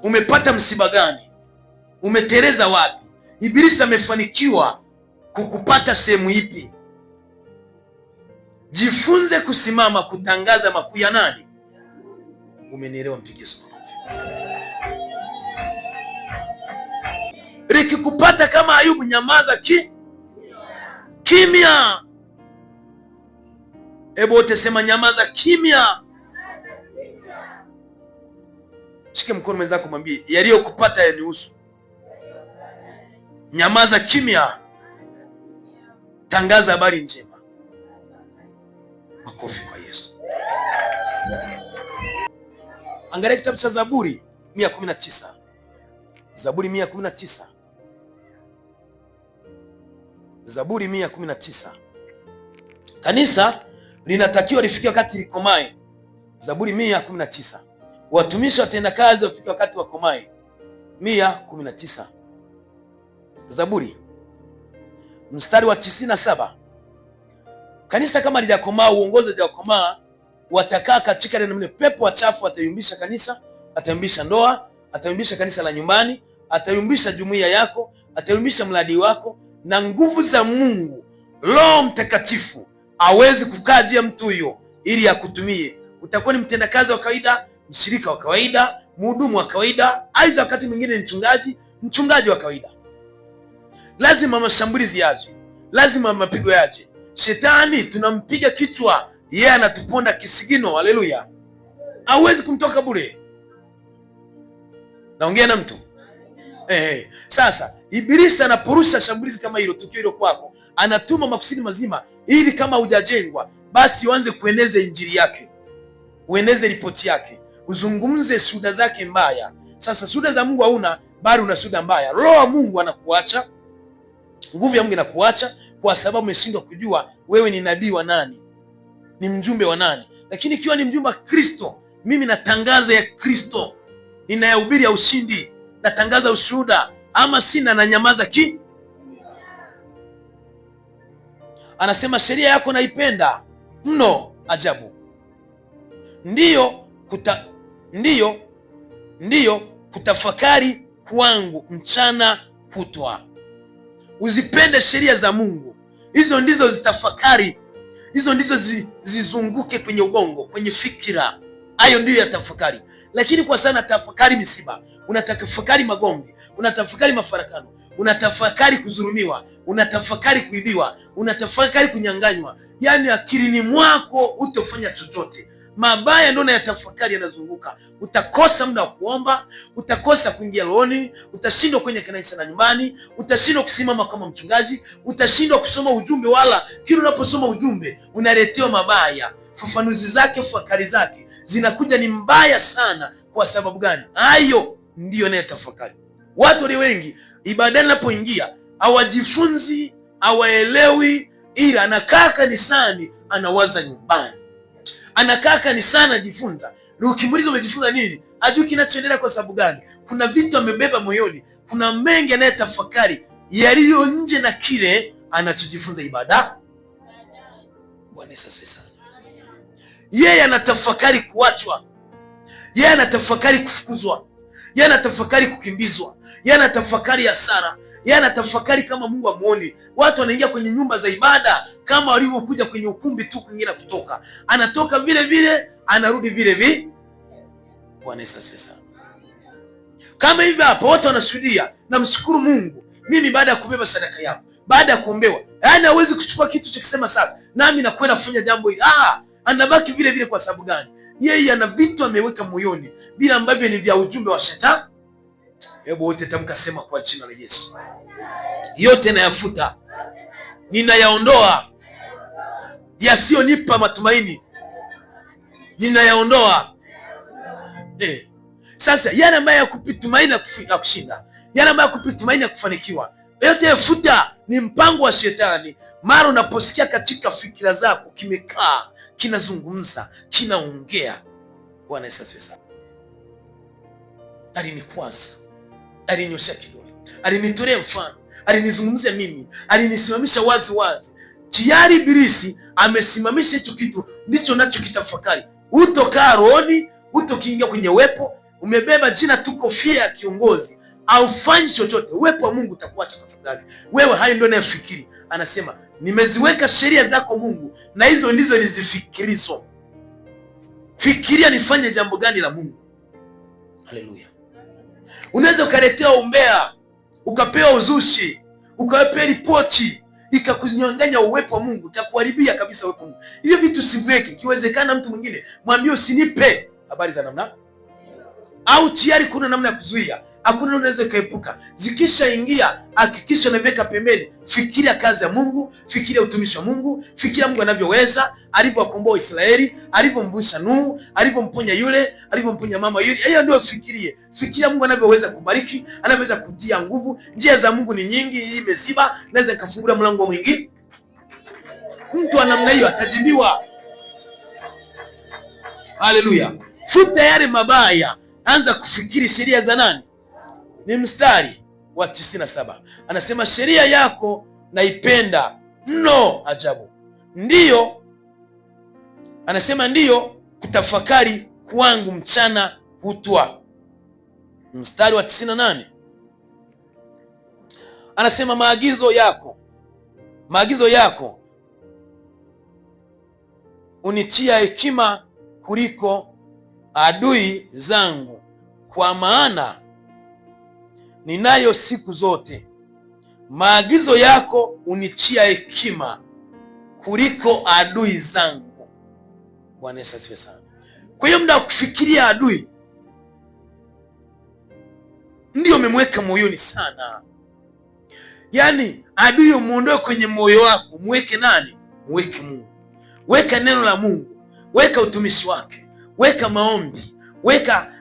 Umepata msiba gani? Umeteleza wapi? Ibilisi amefanikiwa kukupata sehemu ipi? Jifunze kusimama kutangaza makuu ya nani? Umenielewa? Mpigie sana. Likikupata kama Ayubu, nyamaza kimya. Hebu wote sema, nyamaza kimya. Shike mkono mwenzako, mwambie yaliyokupata yanihusu. Nyamaza kimya. Tangaza habari njema. Makofi kwa Yesu. Angalia kitabu cha Zaburi 119. Zaburi 119. Zaburi 119. Kanisa linatakiwa lifike wakati likomae. Zaburi 119. Watumishi watenda kazi wafike wakati wakomae. 119. Zaburi mstari wa 97. Kanisa kama lijakomaa, uongozi hujakomaa, watakaa katika neno. Pepo wachafu atayumbisha kanisa, atayumbisha ndoa, atayumbisha kanisa la nyumbani, atayumbisha jumuiya yako, atayumbisha mradi wako, na nguvu za Mungu Roho Mtakatifu hawezi kukaa juu ya mtu huyo ili akutumie. Utakuwa ni mtendakazi wa kawaida, mshirika wa kawaida, mhudumu wa kawaida, aidha wakati mwingine ni mchungaji wa kawaida. Lazima mashambulizi yaje, lazima mapigo yaje. Shetani tunampiga kichwa, yeye anatuponda kisigino. Haleluya! hawezi kumtoka bure. Naongea na mtu sasa. Ibilisi anaporusha shambulizi kama hilo, tukio hilo kwako, anatuma makusudi mazima ili kama hujajengwa basi uanze kueneza injili yake, ueneze ripoti yake, uzungumze shuhuda zake mbaya. Sasa shuhuda za Mungu hauna, bali una shuhuda mbaya. Roho wa Mungu anakuacha, nguvu ya Mungu inakuacha kwa sababu umeshindwa kujua wewe ni nabii wa nani, ni mjumbe wa nani. Lakini ikiwa ni mjumbe wa Kristo, mimi natangaza ya Kristo, ninayahubiri ya ushindi, natangaza ushuhuda, ama sina na nyamaza Anasema sheria yako naipenda mno ajabu. Ndiyo kutafakari kwangu mchana kutwa. Uzipende sheria za Mungu. Hizo ndizo zitafakari. Hizo ndizo zizunguke kwenye ubongo, kwenye fikira. Hayo ndiyo ya tafakari. Lakini kwa sana tafakari misiba, unatafakari magomvi, unatafakari mafarakano, unatafakari kudhulumiwa, unatafakari kuibiwa, unatafakari kunyanganywa. Yaani akilini mwako utofanya chochote. Mabaya ndio ya tafakari yanazunguka. Utakosa muda wa kuomba, utakosa kuingia rohoni, utashindwa kwenye kanisa na nyumbani, utashindwa kusimama kama mchungaji, utashindwa kusoma ujumbe, wala kila unaposoma ujumbe unaletewa mabaya. Fafanuzi zake, fakari zake zinakuja ni mbaya sana. Kwa sababu gani? Hayo ndiyo nayo tafakari. Watu walio wengi ibadani napoingia hawajifunzi, hawaelewi, ila anakaa kanisani anawaza nyumbani. Anakaa kanisani anajifunza. Ukimuuliza umejifunza nini? Hajui kinachoendelea. Kwa sababu gani? Kuna vitu amebeba moyoni. Kuna mengi anayetafakari yaliyo nje na kile anachojifunza ibada. Bwana Yesu asifiwe sana. Yeye anatafakari kuachwa. Yeye anatafakari kufukuzwa. Yeye anatafakari kukimbizwa. Yeye anatafakari hasara. Yeye anatafakari kama Mungu amuone. Watu wanaingia kwenye nyumba za ibada kama walivyokuja kwenye ukumbi tu kwingine kutoka. Anatoka vile vile, anarudi vile vile. Bwana Yesu asifiwe sana. Kama hivi hapa watu wanashuhudia, na mshukuru Mungu. Mimi baada ya kubeba sadaka yangu, baada ya kuombewa, yaani hawezi kuchukua kitu cha kusema sasa nami nakwenda kufanya jambo hili. Anabaki vile vile. Kwa sababu gani? Yeye ana vitu ameweka moyoni bila ambavyo ni vya ujumbe wa shetani. Hebu wote tamka, sema kwa jina la Yesu. Yote nayafuta, ninayaondoa yasiyonipa matumaini, ninayaondoa. Sasa yale ambayo yakupi tumaini ya kushinda, yale ambayo yakupi tumaini ya kufanikiwa, yote yafuta. Ni mpango wa shetani. Mara unaposikia katika fikira zako kimekaa, kinazungumza, kinaongea. Bwana Yesu asifiwe sana. Alinikwaza, alinyosha kidole, alinitolea mfano, alinizungumzia mimi, alinisimamisha wazi wazi. Tayari ibilisi amesimamisha hicho kitu, ndicho nacho kitafakari. Utokaa rohoni, utokiingia kwenye uwepo, umebeba jina tu, kofia ya kiongozi, haufanyi chochote. Uwepo wa Mungu utakuacha. Kwa sababu gani? Wewe hayo ndio unayofikiri. Anasema nimeziweka sheria zako Mungu, na hizo ndizo nizifikirizo. Fikiria nifanye jambo gani la Mungu. Haleluya. Unaweza ukaletewa umbea, ukapewa uzushi, ukapewa ripoti, ikakunyang'anya uwepo wa Mungu, itakuharibia kabisa uwepo wa Mungu. Hiyo vitu siviweke. Ikiwezekana mtu mwingine mwambie usinipe habari za namna, au tayari kuna namna ya kuzuia. hakuna unaweza kaepuka. Zikishaingia hakikisha unaweka pembeni. Fikiria kazi ya Mungu, fikiria utumishi wa Mungu, fikiria Mungu anavyoweza, alivyowakomboa Israeli, alivyomvusha Nuhu, alivyomponya yule, alivyomponya mama yule. Hiyo ndio fikirie. Fikiria Mungu anavyoweza kubariki, anavyoweza kutia nguvu. Njia za Mungu ni nyingi, hii imeziba, naweza kufungua mlango mwingine. Mtu wa namna hiyo atajibiwa. Haleluya. Futa yale mabaya, anza kufikiri sheria za nani? Ni mstari wa 97. Anasema sheria yako naipenda mno ajabu. Ndiyo, anasema ndiyo kutafakari kwangu mchana kutwa. Mstari wa 98. Anasema maagizo yako unitia hekima kuliko adui zangu, kwa maana ninayo siku zote. Maagizo yako unitia hekima kuliko adui zangu. Bwana Yesu asifiwe sana. Kwa hiyo muda wa kufikiria adui ndio umemweka moyoni sana. Yaani adui umuondoe kwenye moyo wako, mweke nani? Mweke Mungu. Weka neno la Mungu, weka utumishi wake, weka maombi,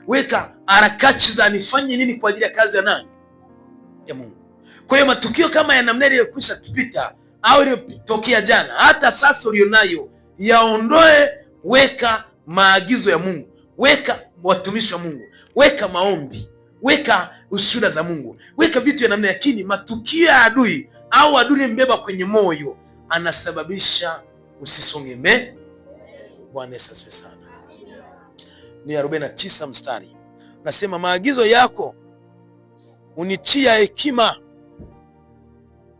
weka harakati za nifanye nini kwa ajili ya kazi ya nani? Ya Mungu. Kwa hiyo matukio kama ya namna ile iliyokwisha kupita au iliyotokea jana, hata sasa ulionayo, yaondoe. Weka maagizo ya Mungu, weka watumishi wa Mungu, weka maombi, weka ushuhuda za Mungu, weka vitu ya namna. Lakini matukio ya adui au adui mbeba kwenye moyo anasababisha usisonge mbele. Bwana Yesu asifiwe sana. Ni 49 mstari. Nasema maagizo yako unitia hekima.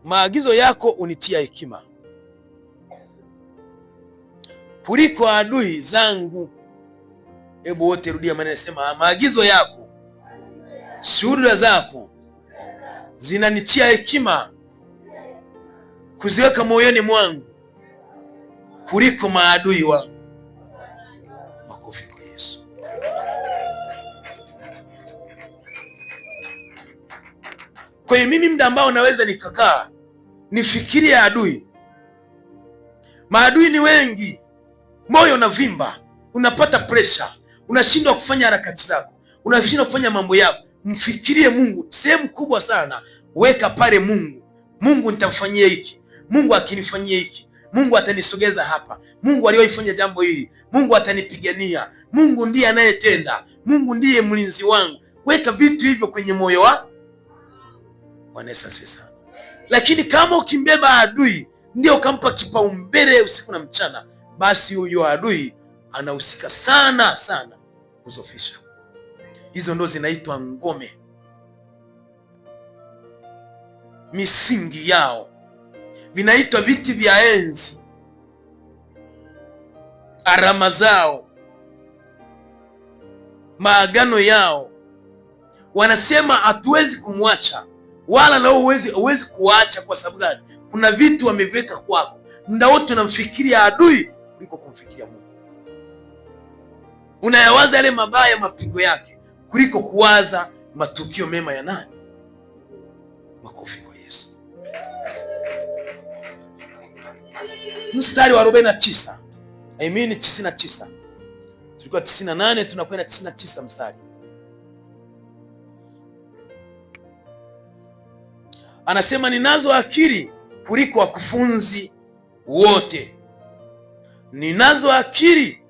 Maagizo yako unitia hekima kuliko adui zangu. Hebu wote rudia maneno, nasema maagizo yako, shuhuda zako zinanitia hekima kuziweka moyoni mwangu kuliko maadui wangu. Makofi kwa Yesu. Kwa hiyo mimi muda ambao naweza nikakaa nifikirie adui. Maadui ni wengi, moyo unavimba, unapata pressure, unashindwa kufanya harakati zako, unashindwa kufanya mambo yako. Mfikirie Mungu sehemu kubwa sana. Weka pale Mungu. Mungu nitamfanyia hiki, Mungu akinifanyia hiki, Mungu atanisogeza hapa, Mungu aliyoifanya jambo hili, Mungu atanipigania, Mungu ndiye anayetenda, Mungu ndiye mlinzi wangu. Weka vitu hivyo kwenye moyo wako. Bwana Yesu asifiwe sana. Lakini kama ukimbeba adui ndio ukampa kipaumbele usiku na mchana, basi huyo adui anahusika sana sana kuzofisha. Hizo ndo zinaitwa ngome, misingi yao vinaitwa viti vya enzi, alama zao, maagano yao. Wanasema hatuwezi kumwacha, wala na huwezi kuacha. Kwa sababu gani? Kuna vitu wameviweka kwako. Muda wote unamfikiria adui kuliko kumfikiria Mungu. Unayawaza yale mabaya, mapigo yake, kuliko kuwaza matukio mema ya nani? Makofi kwa Yesu. Mstari wa 49. 99. Tulikuwa 98, tunakwenda 99 mstari. Anasema ninazo akili kuliko wakufunzi wote. Ninazo akili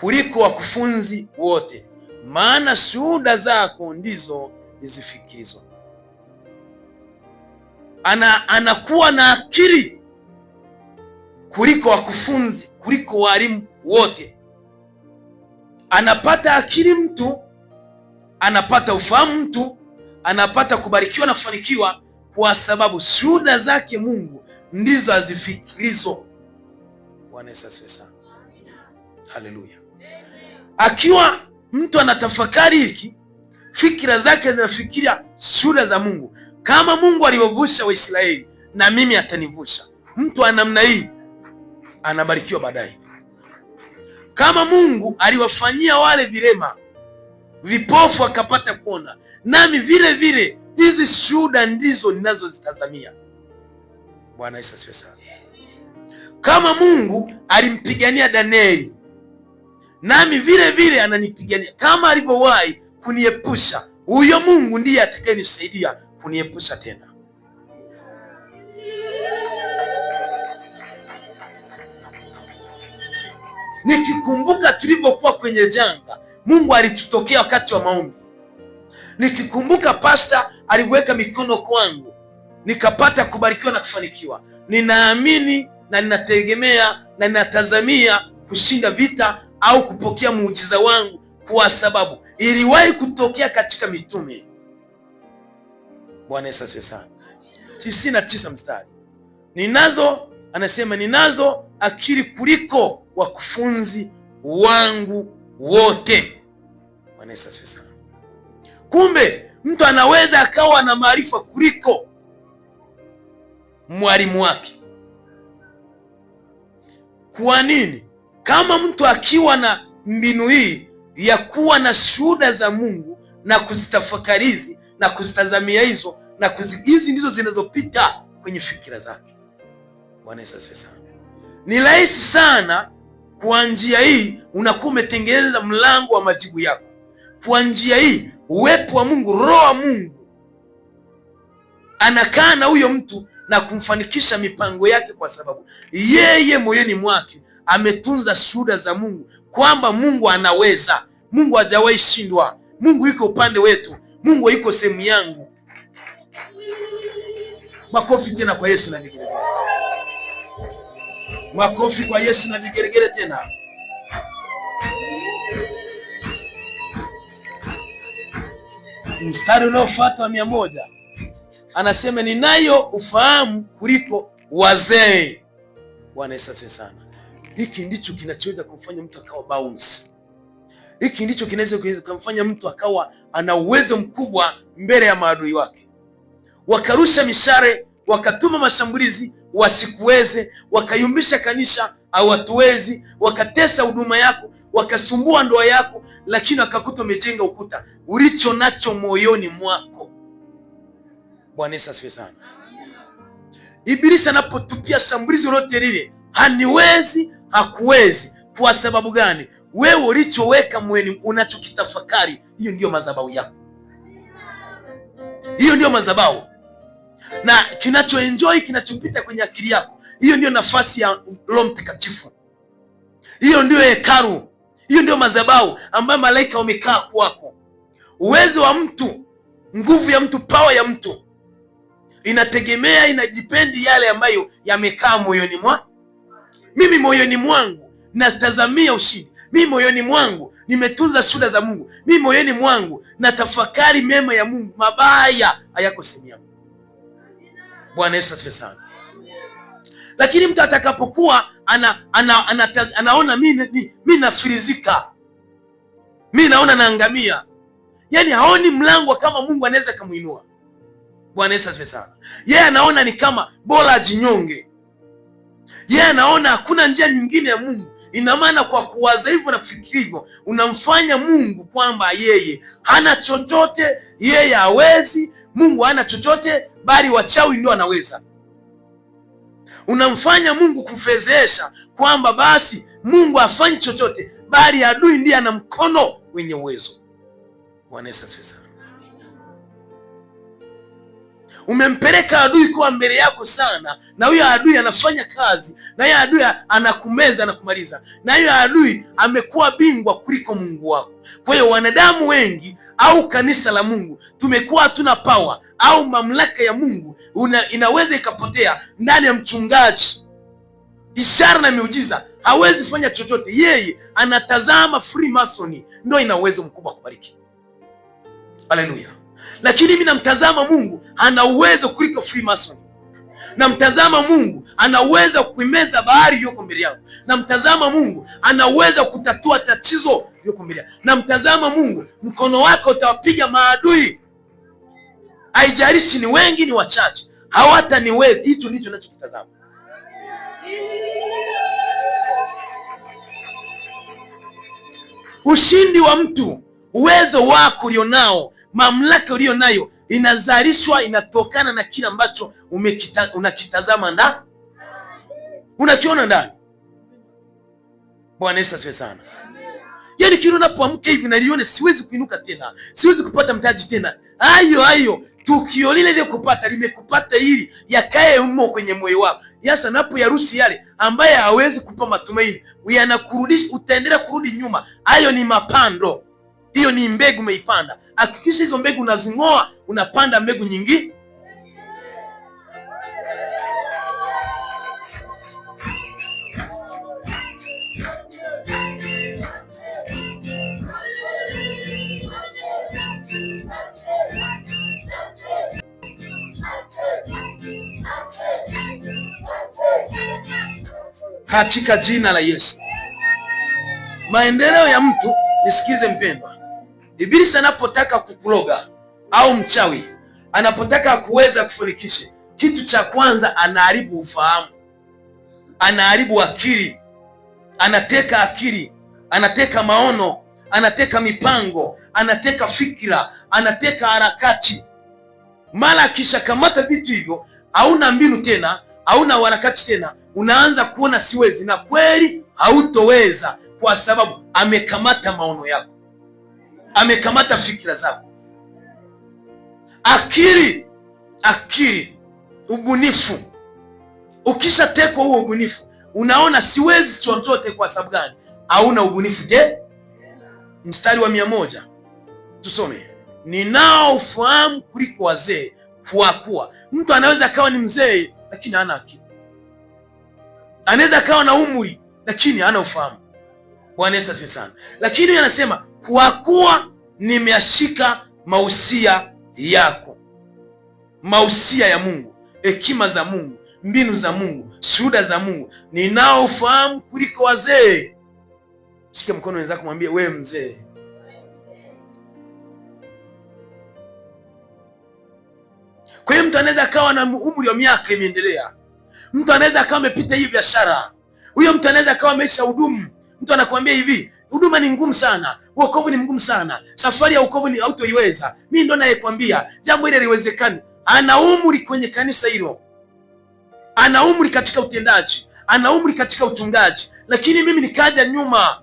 kuliko wakufunzi wote, maana shuhuda zako ndizo nizifikirizo. Anakuwa na akili kuliko wakufunzi, kuliko walimu wote. Anapata akili mtu, anapata ufahamu mtu, anapata kubarikiwa na kufanikiwa kwa sababu shuhuda zake Mungu ndizo azifikirizo. Bwana Yesu asifiwe sana. Haleluya. Akiwa mtu anatafakari hiki, fikira zake zinafikiria shuhuda za Mungu. Kama Mungu alivyovusha Waisraeli, na mimi atanivusha. Mtu wa namna hii anabarikiwa baadaye. Kama Mungu aliwafanyia wale vilema vipofu akapata kuona. Nami vile vile hizi shuhuda ndizo ninazozitazamia. Bwana Yesu asifiwe sana. Kama Mungu alimpigania Danieli, nami vile vile ananipigania. Kama alivyowahi kuniepusha, huyo Mungu ndiye atakayenisaidia kuniepusha tena. Nikikumbuka tulivyokuwa kwenye janga, Mungu alitutokea wakati wa maombi. Nikikumbuka pasta aliweka mikono kwangu, nikapata kubarikiwa na kufanikiwa. Ninaamini na ninategemea na ninatazamia kushinda vita au kupokea muujiza wangu, kwa sababu iliwahi kutokea katika mitume. Bwana Yesu asifiwe sana. 99 mstari. Anasema ninazo akili kuliko wakufunzi wangu wote. Bwana Yesu asifiwe sana. Kumbe mtu anaweza akawa na maarifa kuliko mwalimu wake. Kwa nini? Kama mtu akiwa na mbinu hii ya kuwa na shuhuda za Mungu na kuzitafakarizi na kuzitazamia hizo, na hizi ndizo zinazopita kwenye fikira zake. Bwana Yesu asifiwe sana. Ni rahisi sana. Kwa njia hii unakuwa umetengeneza mlango wa majibu yako. Kwa njia hii uwepo wa Mungu, roho wa Mungu anakaa na huyo mtu na kumfanikisha mipango yake, kwa sababu yeye moyoni mwake ametunza shuhuda za Mungu kwamba Mungu anaweza. Mungu hajawahi shindwa. Mungu yuko upande wetu. Mungu yuko sehemu yangu. Makofi tena kwa Yesu na vigelegele. Makofi kwa Yesu na vigelegele tena. Mstari unaofuata wa 100 anasema ninayo ufahamu kuliko wazee. Bwana Yesu asifiwe sana. Hiki ndicho kinachoweza kumfanya mtu akawa bounce. Hiki ndicho kinaweza kumfanya mtu akawa ana uwezo mkubwa mbele ya maadui wake. Wakarusha mishale, wakatuma mashambulizi, wasikuweze, wakayumbisha kanisa, hawatuwezi, wakatesa huduma yako, wakasumbua ndoa yako, lakini wakakuta umejenga ukuta ulicho nacho moyoni mwako. Bwana Yesu asifiwe sana. Ibilisi anapotupia shambulizi lolote lile, haniwezi, hakuwezi. Kwa sababu gani? Wewe ulichoweka moyoni, unachokitafakari, hiyo ndio madhabahu yako. Hiyo ndio madhabahu. Na kinachoenjoy, kinachopita kwenye akili yako, hiyo ndio nafasi ya Roho Mtakatifu. Hiyo ndio hekalu. Hiyo ndio madhabahu ambayo malaika wamekaa kwako. Uwezo wa mtu, nguvu ya mtu, power ya mtu inategemea, inajipendi yale ambayo yamekaa moyoni mwa. Mimi moyoni mwangu natazamia ushindi. Mimi moyoni mwangu nimetunza shuhuda za Mungu. Mimi moyoni mwangu natafakari mema ya Mungu, mabaya hayako sehemu yangu. Bwana Yesu asifiwe sana. Lakini mtu atakapokuwa anaona mimi nafirizika, mimi naona naangamia, yaani haoni mlango kama Mungu anaweza kumuinua. Bwana Yesu asifiwe sana. Yeye anaona ni kama bora ajinyonge. Yeye anaona hakuna njia nyingine ya Mungu. Ina maana kwa kuwaza hivyo na kufikiri hivyo, unamfanya Mungu kwamba yeye hana chochote, yeye hawezi. Mungu hana chochote, bali wachawi ndio anaweza. Unamfanya Mungu kufezesha kwamba basi Mungu hafanyi chochote, bali adui ndiye ana mkono wenye uwezo. Bwana Yesu asifiwe sana. Umempeleka adui kuwa mbele yako sana, na huyo adui anafanya kazi, na huyo adui anakumeza na kumaliza, na huyo adui amekuwa bingwa kuliko Mungu wako. Kwa hiyo wanadamu wengi au kanisa la Mungu tumekuwa hatuna power au mamlaka ya Mungu inaweza ikapotea ndani ya mchungaji. Ishara na miujiza hawezi fanya chochote, yeye anatazama Freemason ndio ina uwezo mkubwa kubariki. Haleluya. Lakini mimi namtazama Mungu ana uwezo kuliko Freemason. Namtazama Mungu ana uwezo kuimeza bahari iliyoko mbele yangu. Namtazama Mungu ana uwezo kutatua tatizo iliyoko mbele yangu. Namtazama Mungu, mkono wake utawapiga maadui. Haijalishi ni wengi ni wachache, hawataniweza. Hicho ndicho ninachokitazama. Ushindi wa mtu Uwezo wako ulionao, mamlaka ulionayo inazalishwa, inatokana na kile ambacho unakitazama ndani, unakiona ndani. Bwana Yesu asifiwe sana. Yaani kile unapoamka hivi nalione, siwezi kuinuka tena, siwezi kupata mtaji tena, hayo tukio lile kupata limekupata ili yakae umo kwenye moyo wako. Yasa napo yarusi yale ambaye hawezi kupa matumaini, yanakurudisha, utaendelea kurudi nyuma. Hayo ni mapando, hiyo ni mbegu umeipanda. Hakikisha hizo mbegu unazing'oa, unapanda mbegu nyingi. Katika jina la Yesu. Maendeleo ya mtu, nisikize mpendwa, Ibilisi anapotaka kukuloga au mchawi anapotaka kuweza kufanikisha, kitu cha kwanza anaharibu ufahamu, anaharibu akili, anateka akili, anateka maono, anateka mipango, anateka fikira, anateka harakati. Mara akishakamata vitu hivyo, hauna mbinu tena, hauna harakati tena, unaanza kuona siwezi, na kweli hautoweza, kwa sababu amekamata maono yako, amekamata fikira zako, akili, ubunifu. Ukishatekwa huo ubunifu, unaona siwezi chochote. Kwa sababu gani? Hauna ubunifu. Je, mstari wa 100 tusome, ninao ufahamu kuliko wazee, kwa kuwa mtu anaweza akawa ni mzee lakini hana akili, anaweza akawa na umri lakini hana ufahamu. Bwana Yesu asifiwe sana. Lakini anasema kwa kuwa nimeashika mausia yako, mausia ya Mungu, hekima za Mungu, mbinu za Mungu, shuhuda za Mungu, ninao ufahamu kuliko wazee. Shika mkono wenzako, mwambie wewe mzee. Kwa hiyo mtu anaweza akawa na umri wa miaka imeendelea, mtu anaweza akawa amepita hii biashara, huyo mtu anaweza akawa amesha hudumu. Mtu anakuambia hivi, huduma ni ngumu sana, wokovu ni mgumu sana, safari ya wokovu ni hautoiweza. Mimi ndo nayekwambia jambo ile liwezekani. Ana umri kwenye kanisa hilo, ana umri katika utendaji, ana umri katika utungaji, lakini mimi nikaja nyuma.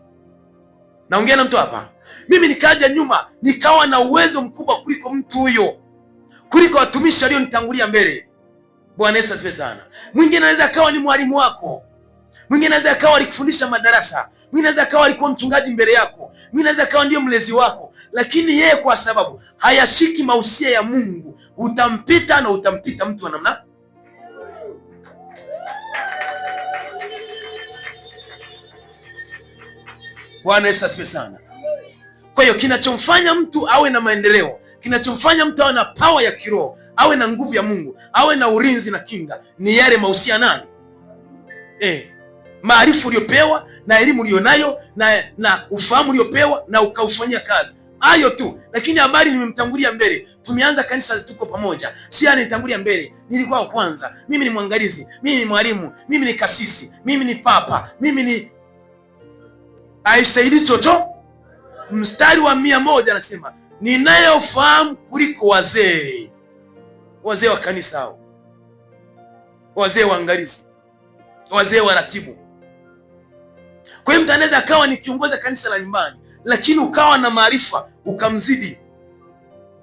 Naongea na mtu hapa, mimi nikaja nyuma, nikawa na uwezo mkubwa kuliko mtu huyo, kuliko watumishi walionitangulia mbele. Bwana Yesu asifiwe sana. Mwingine anaweza akawa ni mwalimu wako, mwingine anaweza akawa alikufundisha madarasa, mwingine anaweza akawa alikuwa mchungaji mbele yako, mwingine anaweza akawa ndio mlezi wako, lakini yeye kwa sababu hayashiki mausia ya Mungu, utampita na utampita mtu wa namna. Bwana Yesu asifiwe sana. Kwa hiyo kinachomfanya mtu awe na maendeleo, kinachomfanya mtu awe na power ya kiroho, awe na nguvu ya Mungu, awe na ulinzi na kinga, ni yale mausia nani? Maarifa uliopewa na elimu ulionayo na ufahamu uliopewa na ukaufanyia kazi. Hayo tu. Lakini habari nimemtangulia mbele. Tumeanza kanisa, tuko pamoja. Si anitangulia mbele, nilikuwa wa kwanza, mimi ni mwangalizi, mimi ni mwalimu, mimi ni kasisi, mimi ni papa, mimi ni aisaidi chocho. Mstari wa 100 anasema ninayofahamu kuliko wazee. Wazee wa kanisa hao, wazee waangalizi, wazee waratibu. Kwa hiyo mtu anaweza akawa ni kiongoza kanisa la nyumbani, lakini ukawa na maarifa ukamzidi.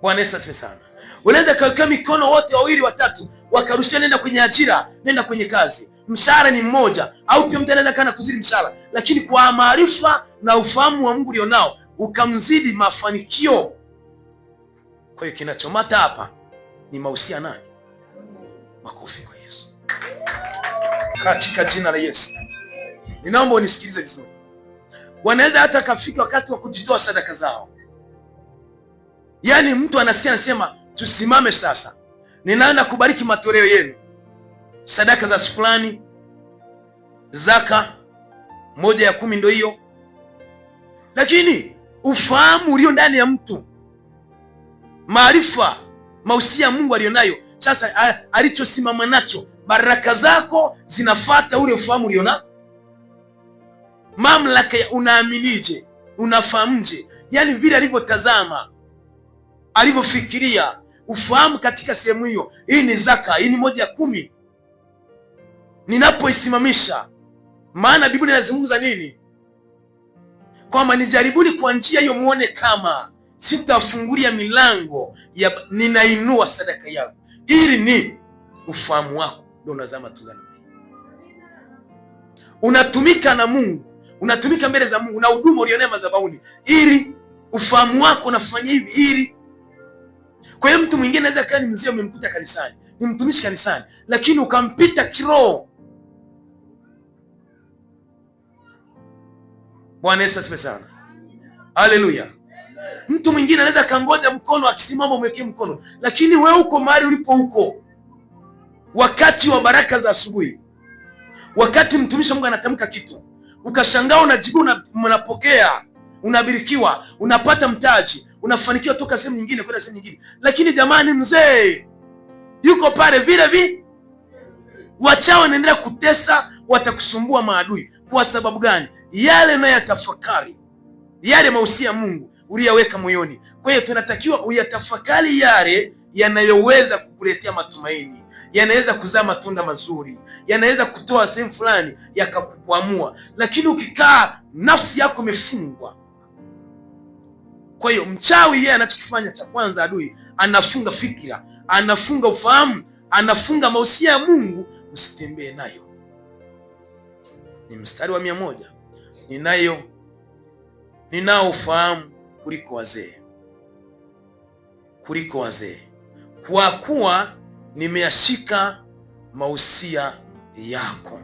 Bwana Yesu asifiwe sana. Unaweza kaweka mikono wote wawili watatu wakarushia, nenda kwenye ajira, nenda kwenye kazi, mshahara ni mmoja, au pia mtu anaweza kana kuzidi mshahara, lakini kwa maarifa na ufahamu wa Mungu ulionao ukamzidi mafanikio. Kwa hiyo kinachomata hapa ni mausia nani? Makofi kwa Yesu. Katika jina la Yesu. Ninaomba unisikilize vizuri. Wanaweza hata kafika wakati wa kujitoa sadaka zao. Yaani mtu anasikia anasema tusimame sasa, ninaenda kubariki matoleo yenu, sadaka za shukrani, zaka, 1/10 ndio hiyo. Lakini ufahamu ulio ndani ya mtu, maarifa, mausia Mungu alionayo, sasa alichosimama nacho, baraka zako zinafuata ule ufahamu uliona. Mamlaka unaaminije? Unafahamuje? yaani vile alivyotazama, alivyofikiria, ufahamu katika sehemu hiyo. Hii ni zaka, hii ni 1/10 ninapoisimamisha. Maana Biblia inazungumza nini? Kwamba nijaribuni kwa njia hiyo muone kama sitafungulia milango ya ninainua sadaka yangu. Ili ni ufahamu wako ndio unazama tungani. Unatumika na Mungu, unatumika mbele za Mungu na huduma ulionea madhabahuni, ili ufahamu wako unafanya hivi ili. Kwa hiyo mtu mwingine anaweza kaa ni mzee, umemkuta kanisani, ni mtumishi kanisani, lakini ukampita kiroho. Bwana Yesu asifiwe sana. Haleluya. Mtu mwingine anaweza kangoja mkono, akisimama umwekee mkono, lakini wewe uko mahali ulipo huko wakati wa baraka za asubuhi, wakati mtumishi wa Mungu anatamka kitu, ukashangaa, unajibu, unapokea, unabarikiwa, unapata mtaji, unafanikiwa toka sehemu nyingine kwenda sehemu nyingine. Lakini jamani, mzee yuko pale vile vile. Wachao wanaendelea kutesa, watakusumbua maadui. Kwa sababu gani? Yale unayatafakari, yale mausia ya Mungu uliyaweka moyoni. Kwa hiyo tunatakiwa uyatafakari yale yanayoweza kukuletea matumaini, yanaweza kuzaa matunda mazuri, yanaweza kutoa sehemu fulani yakakuamua. Lakini ukikaa nafsi yako imefungwa. Kwa hiyo mchawi yeye anachokifanya cha kwanza, adui anafunga fikira, anafunga ufahamu, anafunga mausia ya Mungu, usitembee nayo. Ni mstari wa 100. Ninao ufahamu kuliko wazee, kwa kuwa nimeyashika mausia yako.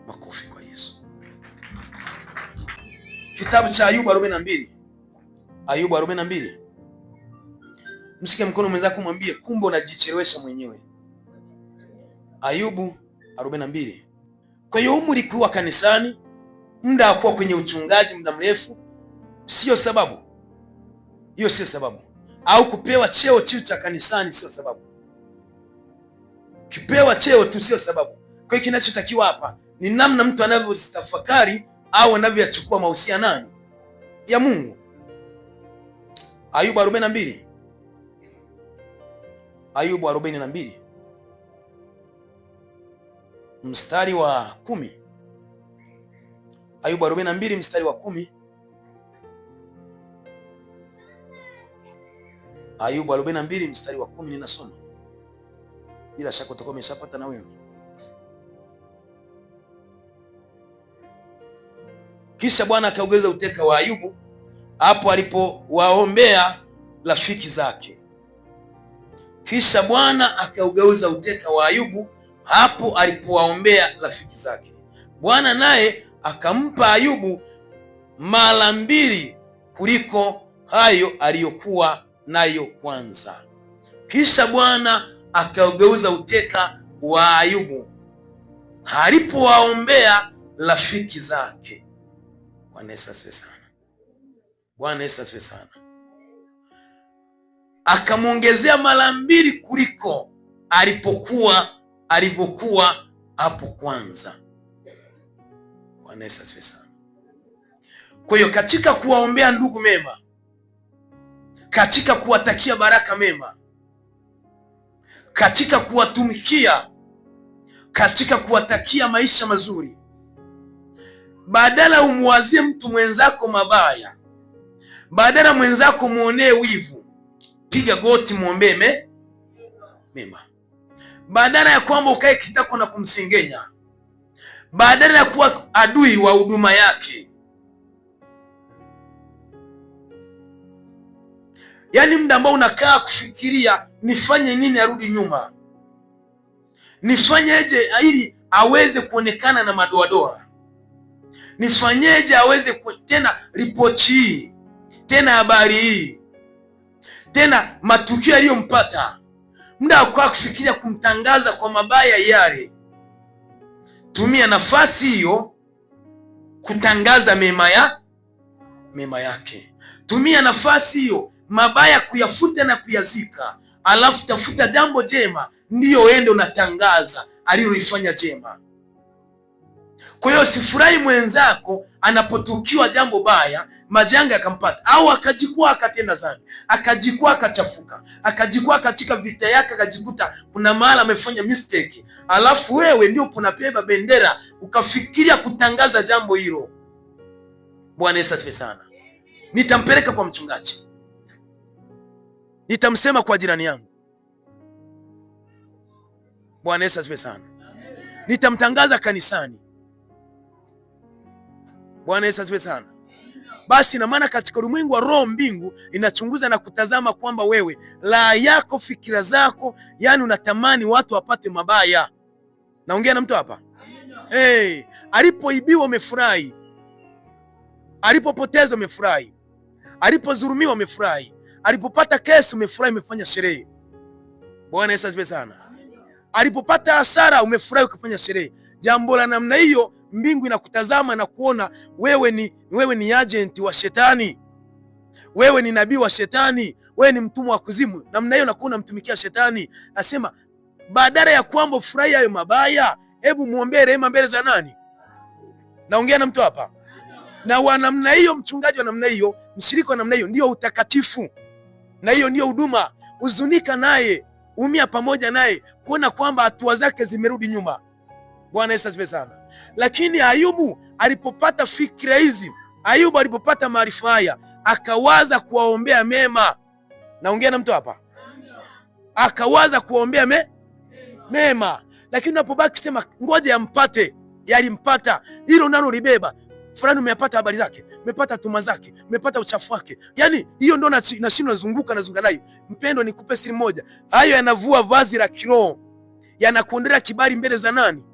Makofi kwa Yesu. Kitabu cha Ayubu 42. Ayubu 42. Mshike mkono mwenzako, mwambie kumbe unajichelewesha mwenyewe. Ayubu 42. Kwa hiyo umri kuwa kanisani, muda wa kuwa kwenye uchungaji muda mrefu sio sababu. Hiyo sio sababu. Au kupewa cheo cha kanisani sio sababu. Kipewa cheo tu sio sababu. Kwa hiyo kinachotakiwa hapa ni namna mtu anavyozitafakari au anavyochukua mausia nani? Ya Mungu. Ayubu 42. Ayubu 42. Mstari wa 10. Ayubu 42 mstari wa 10. Ayubu 42 mstari wa 10 ninasoma. Bila shaka utakuwa umeshapata na wewe. Kisha Bwana akaugeuza uteka wa Ayubu hapo alipowaombea rafiki zake. Kisha Bwana akaugeuza uteka wa Ayubu hapo alipowaombea rafiki zake. Bwana naye akampa Ayubu mara 2 kuliko hayo aliyokuwa nayo kwanza. Kisha Bwana akaugeuza uteka wa Ayubu alipowaombea rafiki zake. Bwana Yesu asifiwe sana. Bwana Yesu asifiwe sana. Akamwongezea mara 2 kuliko alivyokuwa hapo kwanza. Bwana Yesu asifiwe sana. Kwa hiyo katika kuwaombea ndugu mema, katika kuwatakia baraka mema, katika kuwatumikia, katika kuwatakia maisha mazuri, badala umwazie mtu mwenzako mabaya, badala mwenzako muonee wivu, piga goti muombee mema. Badala ya kwamba ukae kitako na kumsengenya, badala ya kuwa adui wa huduma yake. Yaani muda ambao unakaa kufikiria nifanye nini arudi nyuma, nifanyeje ili aweze kuonekana na madoadoa, nifanyeje aweze tena ripoti hii, tena habari hii, tena matukio yaliyompata. Muda wa kufikiria kumtangaza kwa mabaya yale, tumia nafasi hiyo kutangaza mema yake. Tumia nafasi hiyo mabaya kuyafuta na kuyazika, alafu tafuta jambo jema, ndiyo ende unatangaza alilolifanya jema. Kwa hiyo sifurahi mwenzako anapotukiwa jambo baya, majanga yakampata, au akajikwaa akatenda dhambi, akajikwaa akachafuka, akajikwaa katika vita yake, akajikuta kuna mahali amefanya mistake, alafu wewe ndio unabeba bendera ukafikiria kutangaza jambo hilo. Bwana Yesu asifiwe sana. Nitampeleka kwa mchungaji, nitamsema kwa jirani yangu. Bwana Yesu asifiwe sana. Nitamtangaza kanisani. Bwana Yesu asifiwe sana. Basi na maana katika ulimwengu wa roho, mbingu inachunguza na kutazama kwamba wewe la yako, fikira zako, yani unatamani watu wapate mabaya. Naongea na mtu hapa? Alipoibiwa umefurahi, alipopoteza umefurahi, alipodhulumiwa umefurahi, alipopata kesi umefurahi, umefanya sherehe. Bwana Yesu asifiwe sana. Alipopata hasara umefurahi, ukafanya sherehe. Jambo la namna hiyo, mbingu inakutazama na kuona wewe ni agent wa shetani, wewe ni nabii wa shetani, wewe ni mtumwa wa kuzimu. Namna hiyo nakuwa unamtumikia shetani. Nasema badala ya kwamba ufurahi hayo mabaya, hebu muombee rehema mbele za nani? Naongea na mtu hapa? Na wa namna hiyo, mchungaji wa namna hiyo, mshirika wa namna hiyo, ndio utakatifu, na hiyo ndio huduma. Huzunika naye, umia pamoja naye, kuona kwamba hatua zake zimerudi nyuma. Bwana Yesu asifiwe sana. Lakini Ayubu alipopata fikra hizi, Ayubu alipopata maarifa haya, akawaza kuwaombea mema. Naongea na mtu hapa? Akawaza kuwaombea mema. Lakini unapobaki sema ngoja yampate, yalimpata, hilo nalo libeba. Fulani umeyapata habari zake, umepata tuma zake, umepata uchafu wake. Yaani hiyo ndo nashindwa nazunguka naye. Mpendo, nikupe siri moja. Hayo yanavua vazi la kiroho, yanakuondolea kibali mbele za nani?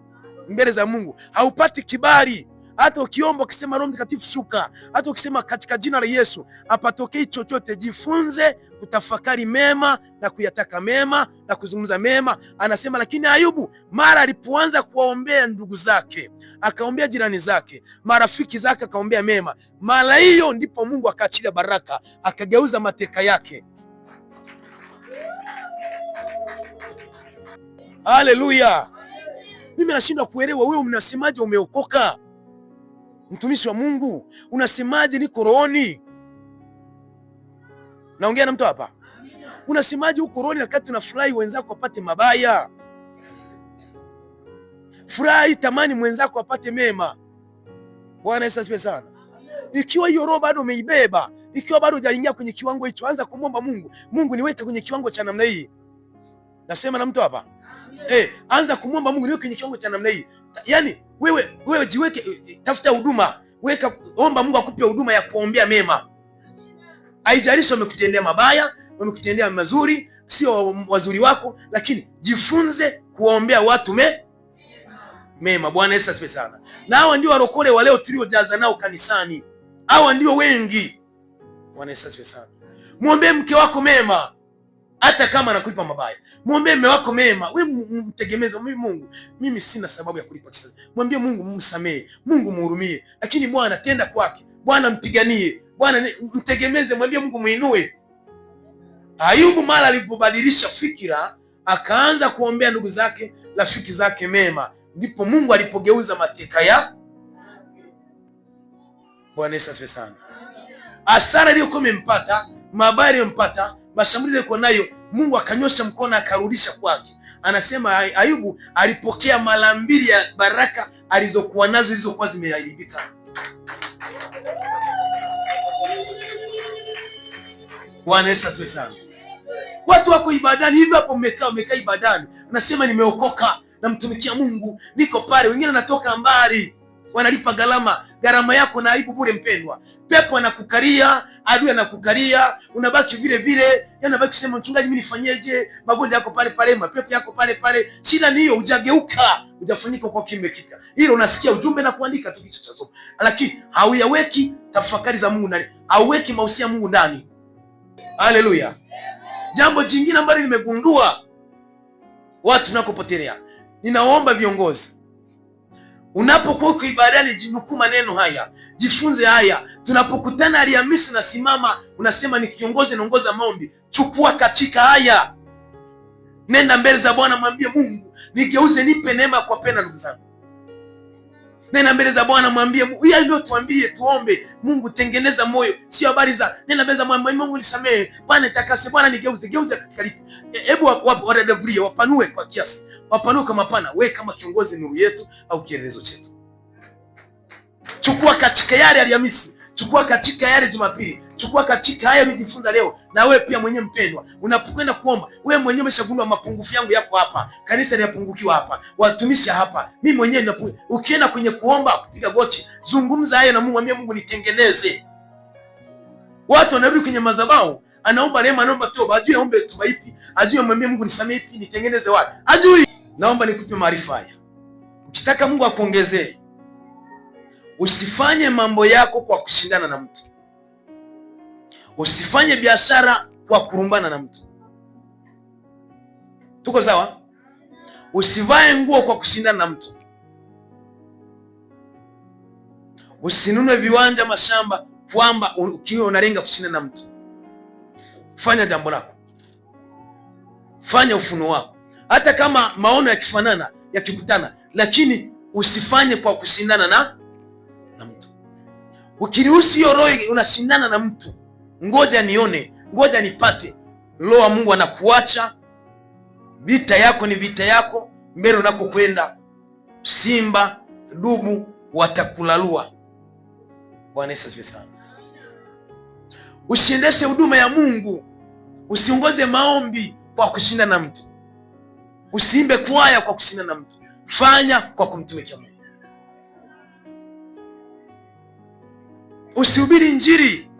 Mbele za Mungu. Haupati kibali hata ukiomba ukisema Roho Mtakatifu shuka, hata ukisema katika jina la Yesu, hapatokei chochote. Jifunze kutafakari mema na kuyataka mema na kuzungumza mema. Anasema lakini Ayubu mara alipoanza kuwaombea ndugu zake, akaombea jirani zake, marafiki zake, akaombea mema, mara hiyo ndipo Mungu akaachilia baraka, akageuza mateka yake. Haleluya. Mimi nashindwa kuelewa, wewe mnasemaje umeokoka? Mtumishi wa Mungu, unasemaje niko rohoni? Naongea na mtu hapa? Unasemaje uko rohoni wakati unafurahi wenzako wapate mabaya? Furahi, tamani mwenzako apate mema. Bwana Yesu asifiwe sana. Ikiwa hiyo roho bado umeibeba, ikiwa bado hujaingia kwenye kiwango hicho, anza kumwomba Mungu. Mungu, niweke kwenye kiwango cha namna hii. Nasema na mtu hapa? Anza kumwomba Mungu, niweke kwenye kiwango cha namna hii. Yaani wewe jiweke, tafuta huduma, omba Mungu akupe huduma ya kuombea mema. Haijalishi wamekutendea mabaya, wamekutendea mazuri, sio wazuri wako, lakini jifunze kuombea watu mema. Bwana Yesu asifiwe sana. Na hawa ndio warokole wa leo tuliojaza nao kanisani. Hawa ndio wengi. Bwana Yesu asifiwe sana. Muombee mke wako mema hata kama anakulipa mabaya. Muombee mume wako mema. Wewe mtegemeze Mungu. Mimi sina sababu ya kulipa kisasi. Mwambie Mungu msamehe, Mungu mhurumie. Lakini Bwana tenda kwake. Bwana mpiganie. Bwana mtegemeze, mwambie Mungu muinue. Ayubu mara alipobadilisha fikira, akaanza kuombea ndugu zake, rafiki zake mema, ndipo Mungu alipogeuza mateka ya. Bwana Yesu asifiwe sana. Hasara iliyokuwa imempata, mabaya yaliyompata, mashambulizi yalikuwa nayo, Mungu akanyosha mkono akarudisha kwake. Anasema Ayubu alipokea mara 2 ya baraka alizokuwa nazo zilizokuwa zimeharibika. Bwana Yesu asifiwe sana. Watu wako ibadani hivi hapo, umekaa ibadani, unasema nimeokoka, namtumikia Mungu, niko pale. Wengine wanatoka mbali, wanalipa gharama yako na aibu bure. Mpendwa, pepo anakukalia, adui anakukalia, unabaki vile vile. Unabaki kusema mchungaji, mimi nifanyeje? Magonjwa yako pale pale, mapepo yako pale pale. Shida ni hiyo, hujageuka, hujafanyika kwa kimekika. Hilo unasikia ujumbe na kuandika tu kitu cha somo, lakini hauyaweki tafakari za Mungu ndani, hauweki mahusia Mungu ndani. Haleluya. Jambo jingine ambalo nimegundua watu tunakopotelea, ninaomba viongozi, unapokuwa uko ibadani, jinukuu maneno haya, jifunze haya. Tunapokutana Alhamisi nasimama, unasema ni kiongozi naongoza maombi, chukua katika haya, nenda mbele za Bwana, mwambie Mungu nigeuze, nipe neema kwa penda ndugu zangu, Nenda mbele za Bwana, mwambie yeye ndio, tuambie tuombe Mungu tengeneza moyo, sio habari za nenda mbele za Mungu nisamehe, Bwana takase, Bwana nigeuze katika lipi. Hebu wadadavulie, wapanue kwa kiasi, wapanue kama pana. Wewe kama kiongozi, nuru yetu au kielelezo chetu, chukua katika yale Alhamisi, chukua katika yale Jumapili, chukua katika haya ulijifunza leo. Na wewe pia mwenyewe mpendwa, unapokwenda kuomba, wewe mwenyewe umeshagundua mapungufu yangu yako hapa, kanisa linapungukiwa hapa, watumishi hapa, mimi mwenyewe ukienda kwenye kuomba, kupiga goti, zungumza hayo na Mungu, mwambie Mungu nitengeneze. Watu wanarudi kwenye madhabahu, anaomba rehema, anaomba toba, ajui aombe toba ipi, ajui amwambie Mungu nisamehe ipi, nitengeneze wapi, ajui. Naomba nikupe maarifa haya. Ukitaka Mungu akuongezee, usifanye mambo yako kwa kushindana na mtu. Usifanye biashara kwa kurumbana na mtu. Tuko sawa? Usivae nguo kwa kushindana na mtu. Usinunue viwanja, mashamba kwamba ukiwa unalenga kushindana na mtu. Fanya jambo lako, fanya ufunuo wako, hata kama maono yakifanana, yakikutana, lakini usifanye kwa kushindana na mtu. Ukiruhusu hiyo roho unashindana na mtu, ngoja nione, ngoja nipate, roho wa Mungu anakuacha. Vita yako ni vita yako, mbele unakokwenda simba dubu watakulalua. Bwana Yesu asifiwe sana. Usiendeshe huduma ya Mungu, usiongoze maombi kwa kushindana na mtu, usiimbe kwaya kwa kushindana na mtu. Fanya kwa kumtumikia Mungu. Usihubiri Injili,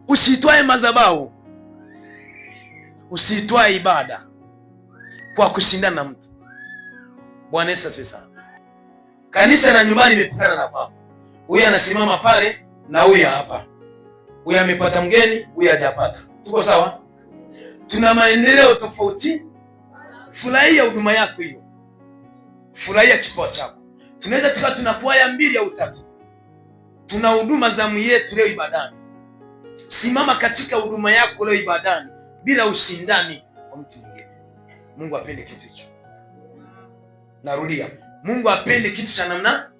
usitwae madhabahu, usitwae ibada kwa kushindana na mtu. Bwana Yesu asifiwe sana. Kanisa na nyumbani imepakana na kwako. Huyu anasimama pale na huyu hapa, huyu amepata mgeni, huyu hajapata. Tuko sawa? Tuna maendeleo tofauti. Furahia huduma yako hiyo, furahia kipawa chako. Tunaweza tukawa tuna kwaya 2 au 3, tuna huduma zamu yetu leo ibadani. Simama katika huduma yako leo ibadani bila ushindani wa mtu mwingine. Mungu apende kitu hicho. Narudia, Mungu apende kitu cha namna.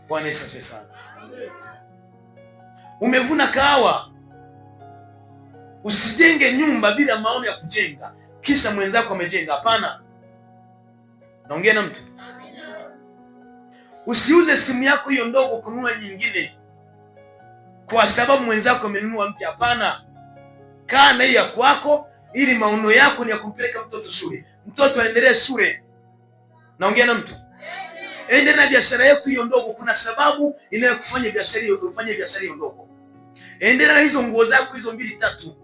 Bwana Yesu asifiwe sana. Umevuna kahawa, usijenge nyumba bila maono ya kujenga kisha mwenzako amejenga. Hapana. Naongea na mtu. Usiuze simu yako hiyo ndogo kununua nyingine kwa sababu mwenzako amenunua mpya. Hapana. Kaa na hiyo kwako, ili maono yako ni ya kumpeleka mtoto shule, mtoto aendelee shule. Naongea na mtu. Endelea na biashara yako hiyo ndogo, kuna sababu inayokufanya biashara hiyo ufanye biashara hiyo ndogo. Endelea na hizo nguo zako hizo 2 3.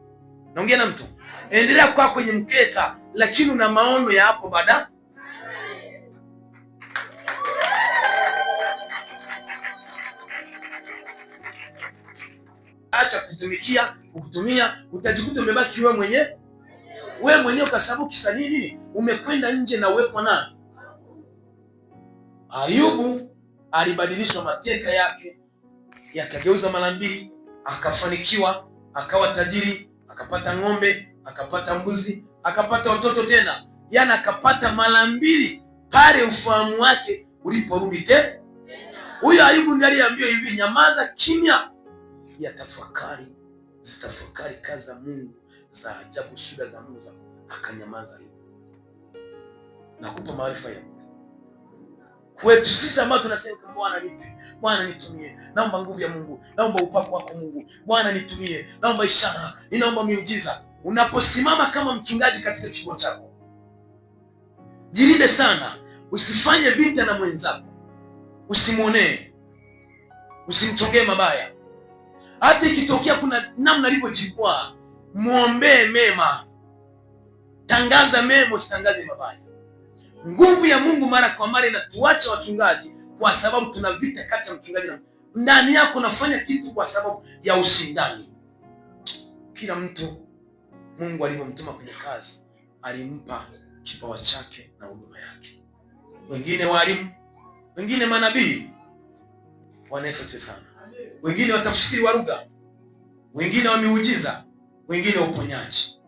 Naongea na mtu. Endelea kwa kwenye mkeka, lakini una maono ya hapo baadaye. Acha kukutumia, utajikuta umebaki wewe mwenyewe kwa sababu kisa nini? Umekwenda nje na uwepo nani? Ayubu alibadilishwa mateka yake yakageuza mara 2, akafanikiwa, akawa tajiri, akapata ng'ombe, akapata mbuzi, akapata watoto tena. Yana akapata mara 2 pale ufahamu wake uliporudi tena. Huyo Ayubu ndiye aliambiwa hivi, nyamaza kimya, zitafakari kazi za Mungu za ajabu, shida za Mungu za. Akanyamaza hiyo. Nakupa maarifa ya kwetu sisi ambao tunasema Bwana nipe, Bwana nitumie, naomba nguvu ya Mungu, naomba upako wako Mungu, Bwana nitumie, naomba ishara, ninaomba miujiza. Unaposimama kama mchungaji katika kituo chako, jirinde sana, usifanye vita na mwenzako, usimuonee, usimchongee mabaya. Hata ikitokea kuna namna alivyojikwaa, muombee mema, tangaza mema, usitangaze mabaya. Nguvu ya Mungu mara kwa mara inatuacha wachungaji kwa sababu tuna vita kati ya mchungaji na ndani yako unafanya kitu kwa sababu ya ushindani. Kila mtu Mungu alivyomtuma kwenye kazi alimpa kipawa chake na huduma yake. Wengine walimu, wengine manabii. Bwana Yesu asifiwe sana. Wengine watafsiri wa lugha, wengine wa miujiza, wengine wa uponyaji,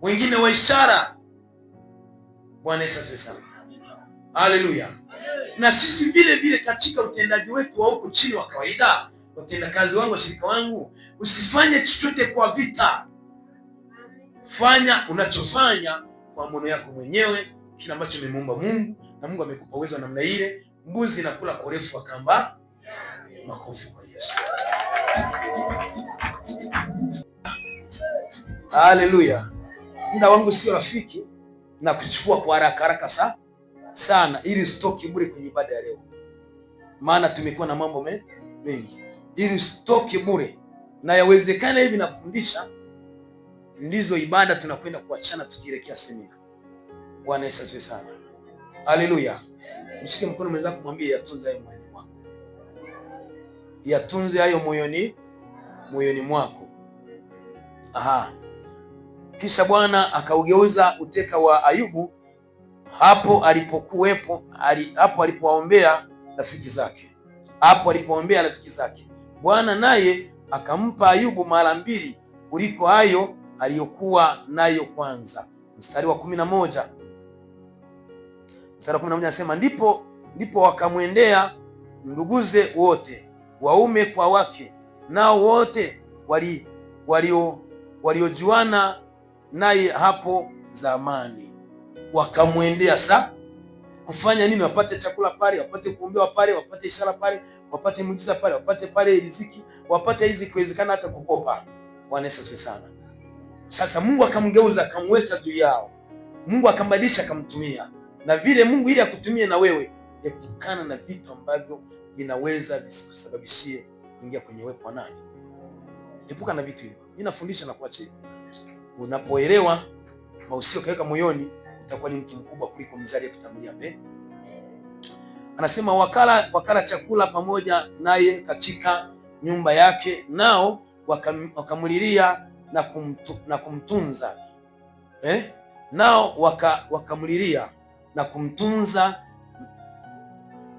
wengine wa ishara, Bwana Yesu asifiwe sana. Haleluya. Na sisi vile vile katika utendaji wetu wa huko chini wa kawaida, utendakazi wangu, washirika wangu, usifanye chochote kwa vita. Fanya unachofanya kwa moyo yako mwenyewe, kile ambacho umemuomba Mungu, na Mungu amekupa uwezo namna ile. Mbuzi inakula korefu wa kamba. Makofi kwa Yesu. Haleluya. Muda wangu sio rafiki na kuchukua kwa haraka sana ili usitoke bure kwenye ibada ya leo, maana tumekuwa na mambo mengi, ili usitoke bure. Na yawezekana hivi nafundisha ndizo ibada tunakwenda kuachana tukielekea semina. Bwana Yesu asifiwe sana. Haleluya. Mshike mkono mwenzako, mwambie yatunze hayo moyoni mwako. Yatunze hayo moyoni mwako. Aha. Kisha Bwana akaugeuza uteka wa Ayubu hapo alipowaombea rafiki zake. Bwana naye akampa Ayubu mara 2 kuliko hayo aliyokuwa nayo kwanza. Mstari wa 11 anasema, ndipo wakamwendea nduguze wote, waume kwa wake, nao wote waliojuana naye hapo zamani. Wakamwendea kufanya nini? Wapate chakula pale, wapate kuombewa pale, wapate ishara pale, wapate muujiza pale, wapate pale riziki, wapate hizi, kuwezekana hata kukopa. Bwana Yesu asifiwe sana. Sasa Mungu akamgeuza, akamweka juu yao. Mungu akambadilisha, akamtumia. Na vile Mungu ili akutumie na wewe, epukana na vitu ambavyo vinaweza visikusababishie kuingia kwenye uwepo wa nani. Epuka na vitu hivyo. Mimi nafundisha na kuachia. Unapoelewa mausio kaweka moyoni, utakuwa ni mtu mkubwa kuliko mzali kutangulia mbele. Anasema wakala chakula pamoja naye katika nyumba yake, nao wakamlilia na kumtunza. Nao wakamlilia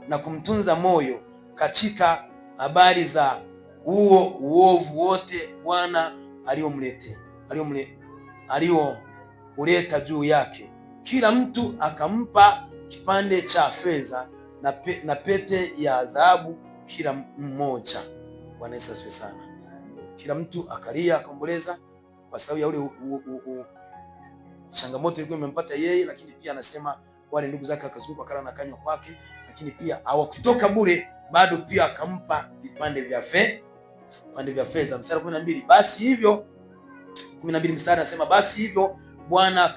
na kumtunza moyo katika habari za uovu wote Bwana alioleta juu yake. Kila mtu akampa kipande cha fedha na pete ya dhahabu kila mmoja. Bwana Yesu asifiwe sana. Kila mtu akalia, akaomboleza kwa sababu ya ule changamoto ilikuwa imempata yeye, lakini pia anasema wale ndugu zake akazunguka kala na kanywa kwake, lakini pia hawakutoka bure, bado pia akampa vipande vya fedha. Mstari 12, basi hivyo 12 mstari anasema, basi hivyo Bwana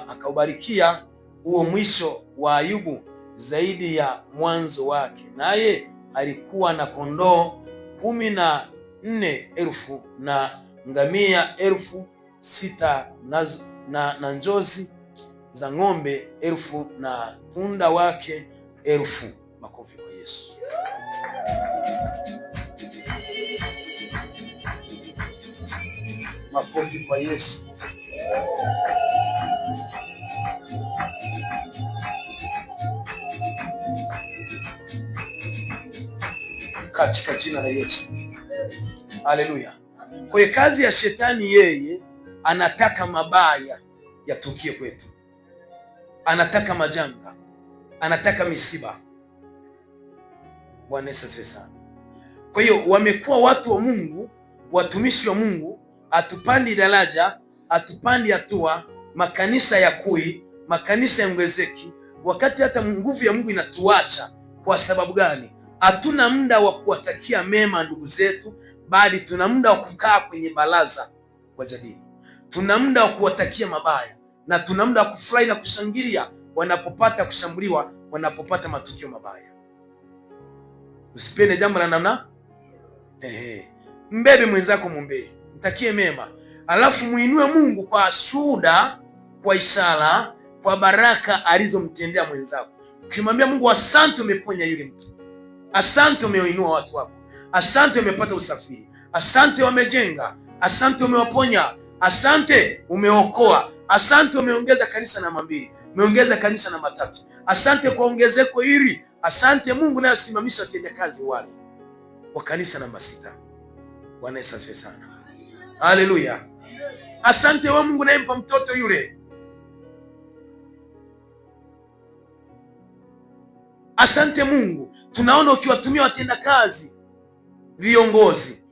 akaubarikia huo mwisho wa Ayubu zaidi ya mwanzo wake, naye alikuwa na kondoo 14,000 na ngamia 6,000 na njozi za ng'ombe 1,000 na punda wake 1,000. Makofi kwa Yesu. Makofi kwa Yesu. Katika jina la Yesu. Haleluya. Kwa hiyo kazi ya shetani, yeye anataka mabaya yatukie kwetu. Anataka majanga, anataka misiba. Bwana Yesu asifiwe sana. Kwa hiyo wamekuwa watu wa Mungu, watumishi wa Mungu, atupandi daraja, atupandi hatua, makanisa ya kui, makanisa yaongezeki, wakati hata nguvu ya Mungu inatuacha. Kwa sababu gani? Hatuna muda wa kuwatakia mema ndugu zetu, bali tuna muda wa kukaa kwenye baraza kwa jadili. Tuna muda wa kuwatakia mabaya, na tuna muda wa kufurahi na kushangilia wanapopata kushambuliwa, wanapopata matukio mabaya. Usipende jambo la namna. Mbebe mwenzako, muombee, mtakie mema, alafu muinue Mungu kwa shuhuda, kwa ishara, kwa baraka alizomtendea mwenzako. Ukimwambia Mungu, asante umeponya yule mtu, asante umeinua watu wako, asante umepata usafiri, asante wamejenga, asante umewaponya, asante umeokoa, asante umeongeza kanisa namba 2, umeongeza kanisa namba 3, asante kwa ongezeko hili, asante Mungu naye asimamisha watendakazi wale wa kanisa namba 6. Bwana Yesu asifiwe sana. Haleluya. Asante wewe Mungu unayempa mtoto yule. Asante Mungu, tunaona ukiwatumia watendakazi, viongozi,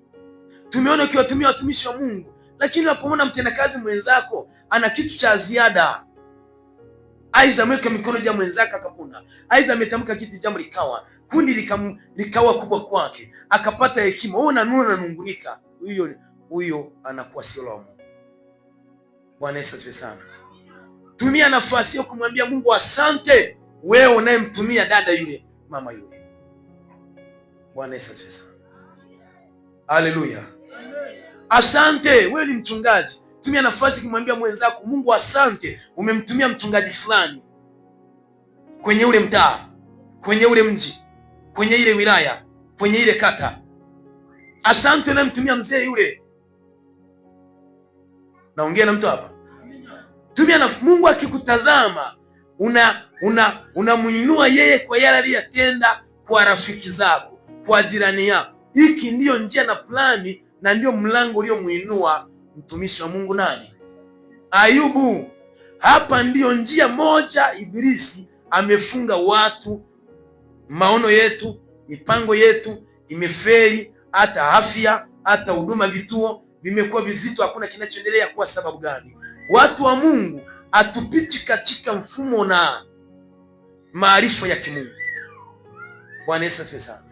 tumeona ukiwatumia watumishi wa Mungu, lakini unapomwona mtendakazi mwenzako ana kitu cha ziada, aidha ameweka mikono juu mwenzako akapona, aidha ametamka kitu jambo likawa kundi likawa kubwa kwake, akapata hekima, wewe unanuna nungunika, huyo anakuwa sio wa Mungu. Bwana Yesu asifiwe sana. Tumia nafasi hiyo kumwambia Mungu asante, wewe unayemtumia dada yule, mama yule. Bwana Yesu asifiwe sana. Haleluya. Asante, wewe ni mchungaji. Tumia nafasi kumwambia mwenzako, Mungu asante, umemtumia mchungaji fulani kwenye ule mtaa, kwenye ule mji, kwenye ile wilaya, kwenye ile kata. Asante unayemtumia mzee yule. Naongea na mtu hapa. Tumia na Mungu akikutazama, unamuinua yeye kwa yale aliyotenda kwa rafiki zako, kwa jirani yako. Hiki ndiyo njia na plani na ndio mlango uliomuinua mtumishi wa Mungu nani? Ayubu. Hapa ndiyo njia moja Ibilisi amefunga watu, maono yetu, mipango yetu imefeli, hata afya, hata huduma, vituo vimekuwa vizito, hakuna kinachoendelea. Kwa sababu gani? Watu wa Mungu atupiti katika mfumo na maarifa ya kimungu. Bwana Yesu asifiwe sana.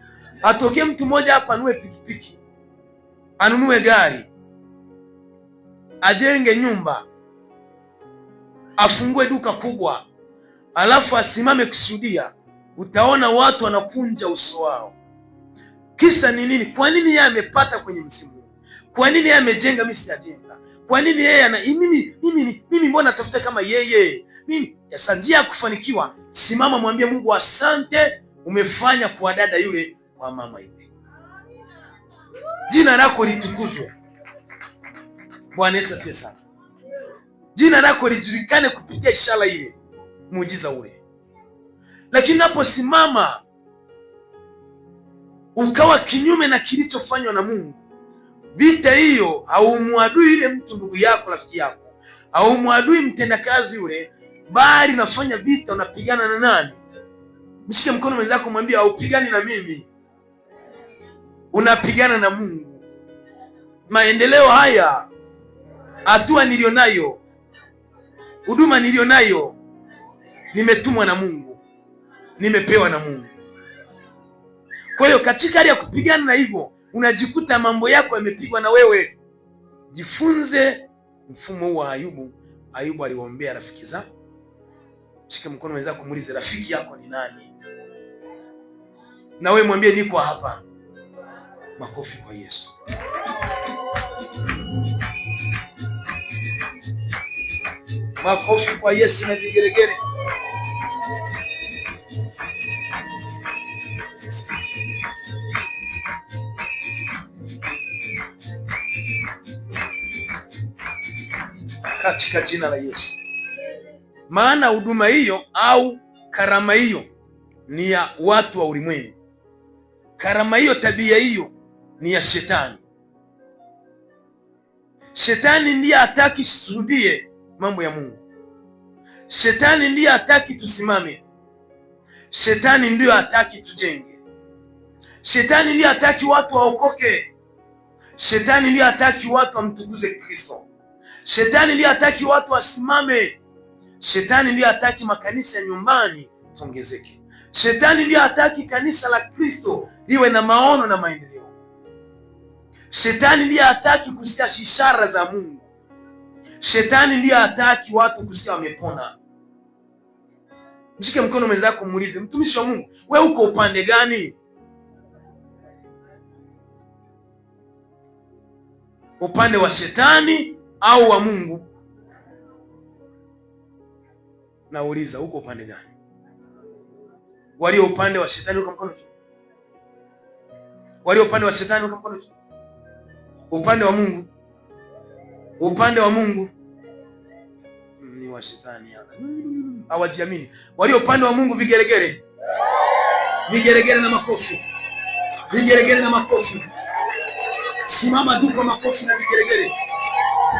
Atokee mtu mmoja hapa anunue pikipiki, anunue gari, ajenge nyumba, afungue duka kubwa, alafu asimame kusudia, utaona watu wanakunja uso wao. Kisa ni nini? Kwa nini yeye amepata kwenye msimu? Kwa nini yeye amejenga, mimi sijajenga? Kwa nini yeye ana mimi mbona tafuta kama yeye? Mimi sasa njia ya kufanikiwa, simama mwambie Mungu asante, umefanya kwa dada yule, kwa mama yule. Jina lako litukuzwe. Bwana Yesu asifiwe sana. Jina lako lijulikane kupitia ishara ile, muujiza ule. Lakini naposimama ukawa kinyume na kilichofanywa na Mungu, vita hiyo haumwadui yule mtu, ndugu yako, rafiki yako, haumwadui mtendakazi yule, bali unafanya vita, unapigana na nani? Mshike mkono mwenzako, mwambie haupigani na mimi, unapigana na Mungu. Maendeleo haya, hatua nilionayo, huduma nilionayo, nimetumwa na Mungu, nimepewa na Mungu. Kwa hiyo katika hali ya kupigana na hivyo, unajikuta mambo yako yamepigwa na wewe. Jifunze mfumo huu wa Ayubu. Ayubu aliwaombea rafiki zake. Shika mkono mwenzako, muulize rafiki yako ni nani? Na wewe mwambie niko hapa. Makofi kwa Yesu. Makofi kwa Yesu na vigelegele. Katika jina la Yesu. Maana huduma hiyo au karama hiyo ni ya watu wa ulimwengu. Karama hiyo, tabia hiyo ni ya Shetani. Shetani ndiye hataki tusudie mambo ya Mungu. Shetani ndiye hataki tusimame. Shetani ndiye hataki tujenge. Shetani ndiye hataki watu waokoke. Shetani ndiye hataki watu wamtukuze Kristo. Shetani ndiye hataki watu wasimame. Shetani ndiye hataki makanisa ya nyumbani tuongezeke. Shetani ndiye hataki kanisa la Kristo liwe na maono na maendeleo. Shetani ndiye hataki kusikia ishara za Mungu. Shetani ndiye hataki watu kusikia wamepona. Mshike mkono mwenzako, muulize, mtumishi wa Mungu, wewe uko upande gani? Upande wa Shetani au wa Mungu? Nauliza, uko upande gani? Walio upande wa Shetani uko mkono juu. Walio upande wa Shetani uko mkono juu. Upande wa Mungu, upande wa Mungu ni wa Shetani hapa. Hawajiamini. Walio upande wa Mungu, vigelegele. Vigelegele na makofi. Vigelegele na makofi. Simama tu kwa makofi na vigelegele.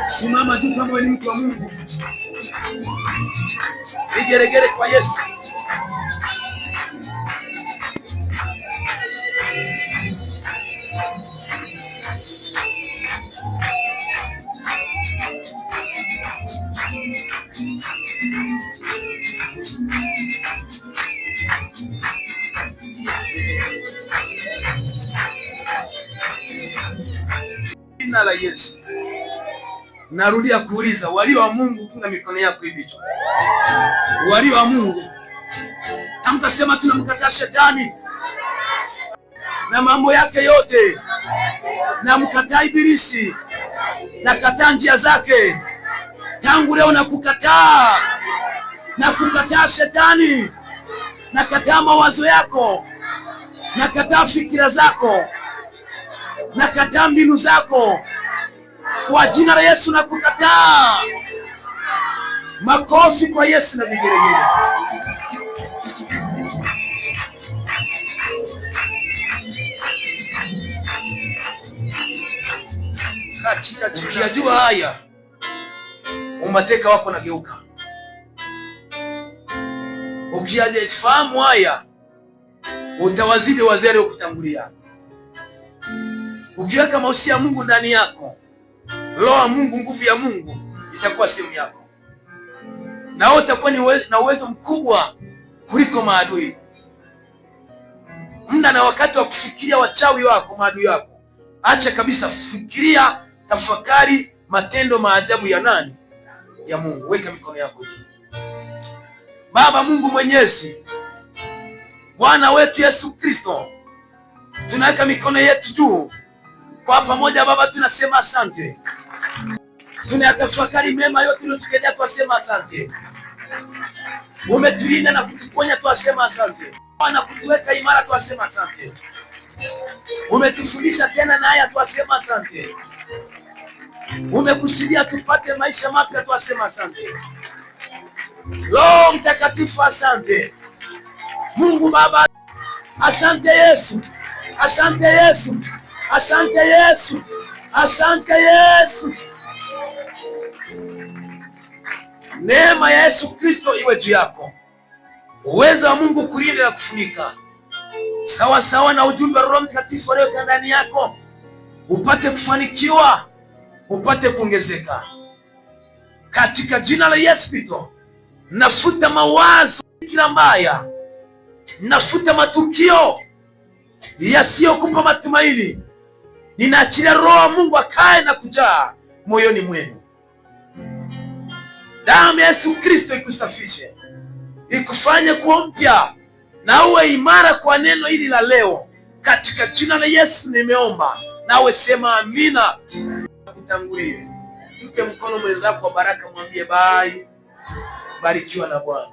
Simama juu kama ni mtu wa Mungu. Vigeregere kwa Yesu. Jina la Yesu. Narudia kuuliza, walio wa Mungu, punga mikono yako hivi tu. Walio wa Mungu, tamka, sema, tunamkataa shetani na mambo yake yote, na mkataa ibilisi, na kataa njia zake. Tangu leo na kukataa shetani, na kataa mawazo yako, na kataa fikira zako, na kataa mbinu zako. Kwa jina la Yesu na kukataa. Makofi kwa Yesu na vigeregere. Katika jua haya umateka wako nageuka. Ukiaje ifahamu haya, utawazidi wazee waliokutangulia. Ukiweka mausia ya Mungu ndani yako, roho ya Mungu, nguvu ya Mungu itakuwa sehemu yako, na wewe utakuwa na uwezo mkubwa kuliko maadui. Muda na wakati wa kufikiria wachawi wako, maadui wako, acha kabisa. Fikiria, tafakari matendo maajabu ya nani? Ya Mungu. Weka mikono yako juu. Baba Mungu Mwenyezi, Bwana wetu Yesu Kristo, tunaweka mikono yetu juu kwa pamoja. Baba, tunasema asante. Tunayatafakari mema yote uliyotutendea, twasema asante. Umetulinda na kutuponya, twasema asante. Na kutuweka imara, twasema asante. Umetufundisha tena na haya, twasema asante. Umekusudia tupate maisha mapya, twasema asante. Roho Mtakatifu, asante. Mungu Baba, asante Yesu. Asante Yesu. Asante Yesu. Asante Yesu. Neema ya Yesu Kristo iwe juu yako. Uwezo wa Mungu kulinda na kufunika, sawa sawa na ujumbe wa Roho Mtakatifu aliyeweka ndani yako, upate kufanikiwa, upate kuongezeka. Katika jina la Yesu Kristo, nafuta mawazo kila mbaya, nafuta matukio yasiyokupa matumaini. Ninaachilia Roho wa Mungu akae na kujaa moyoni mwenu. Damu ya Yesu Kristo ikusafishe, ikufanye kuwa mpya, na uwe imara kwa neno hili la leo. Katika jina la Yesu nimeomba, nawe sema amina. Kutangulie, mpe mkono mwenzako wa baraka, mwambie bye. Barikiwa na Bwana.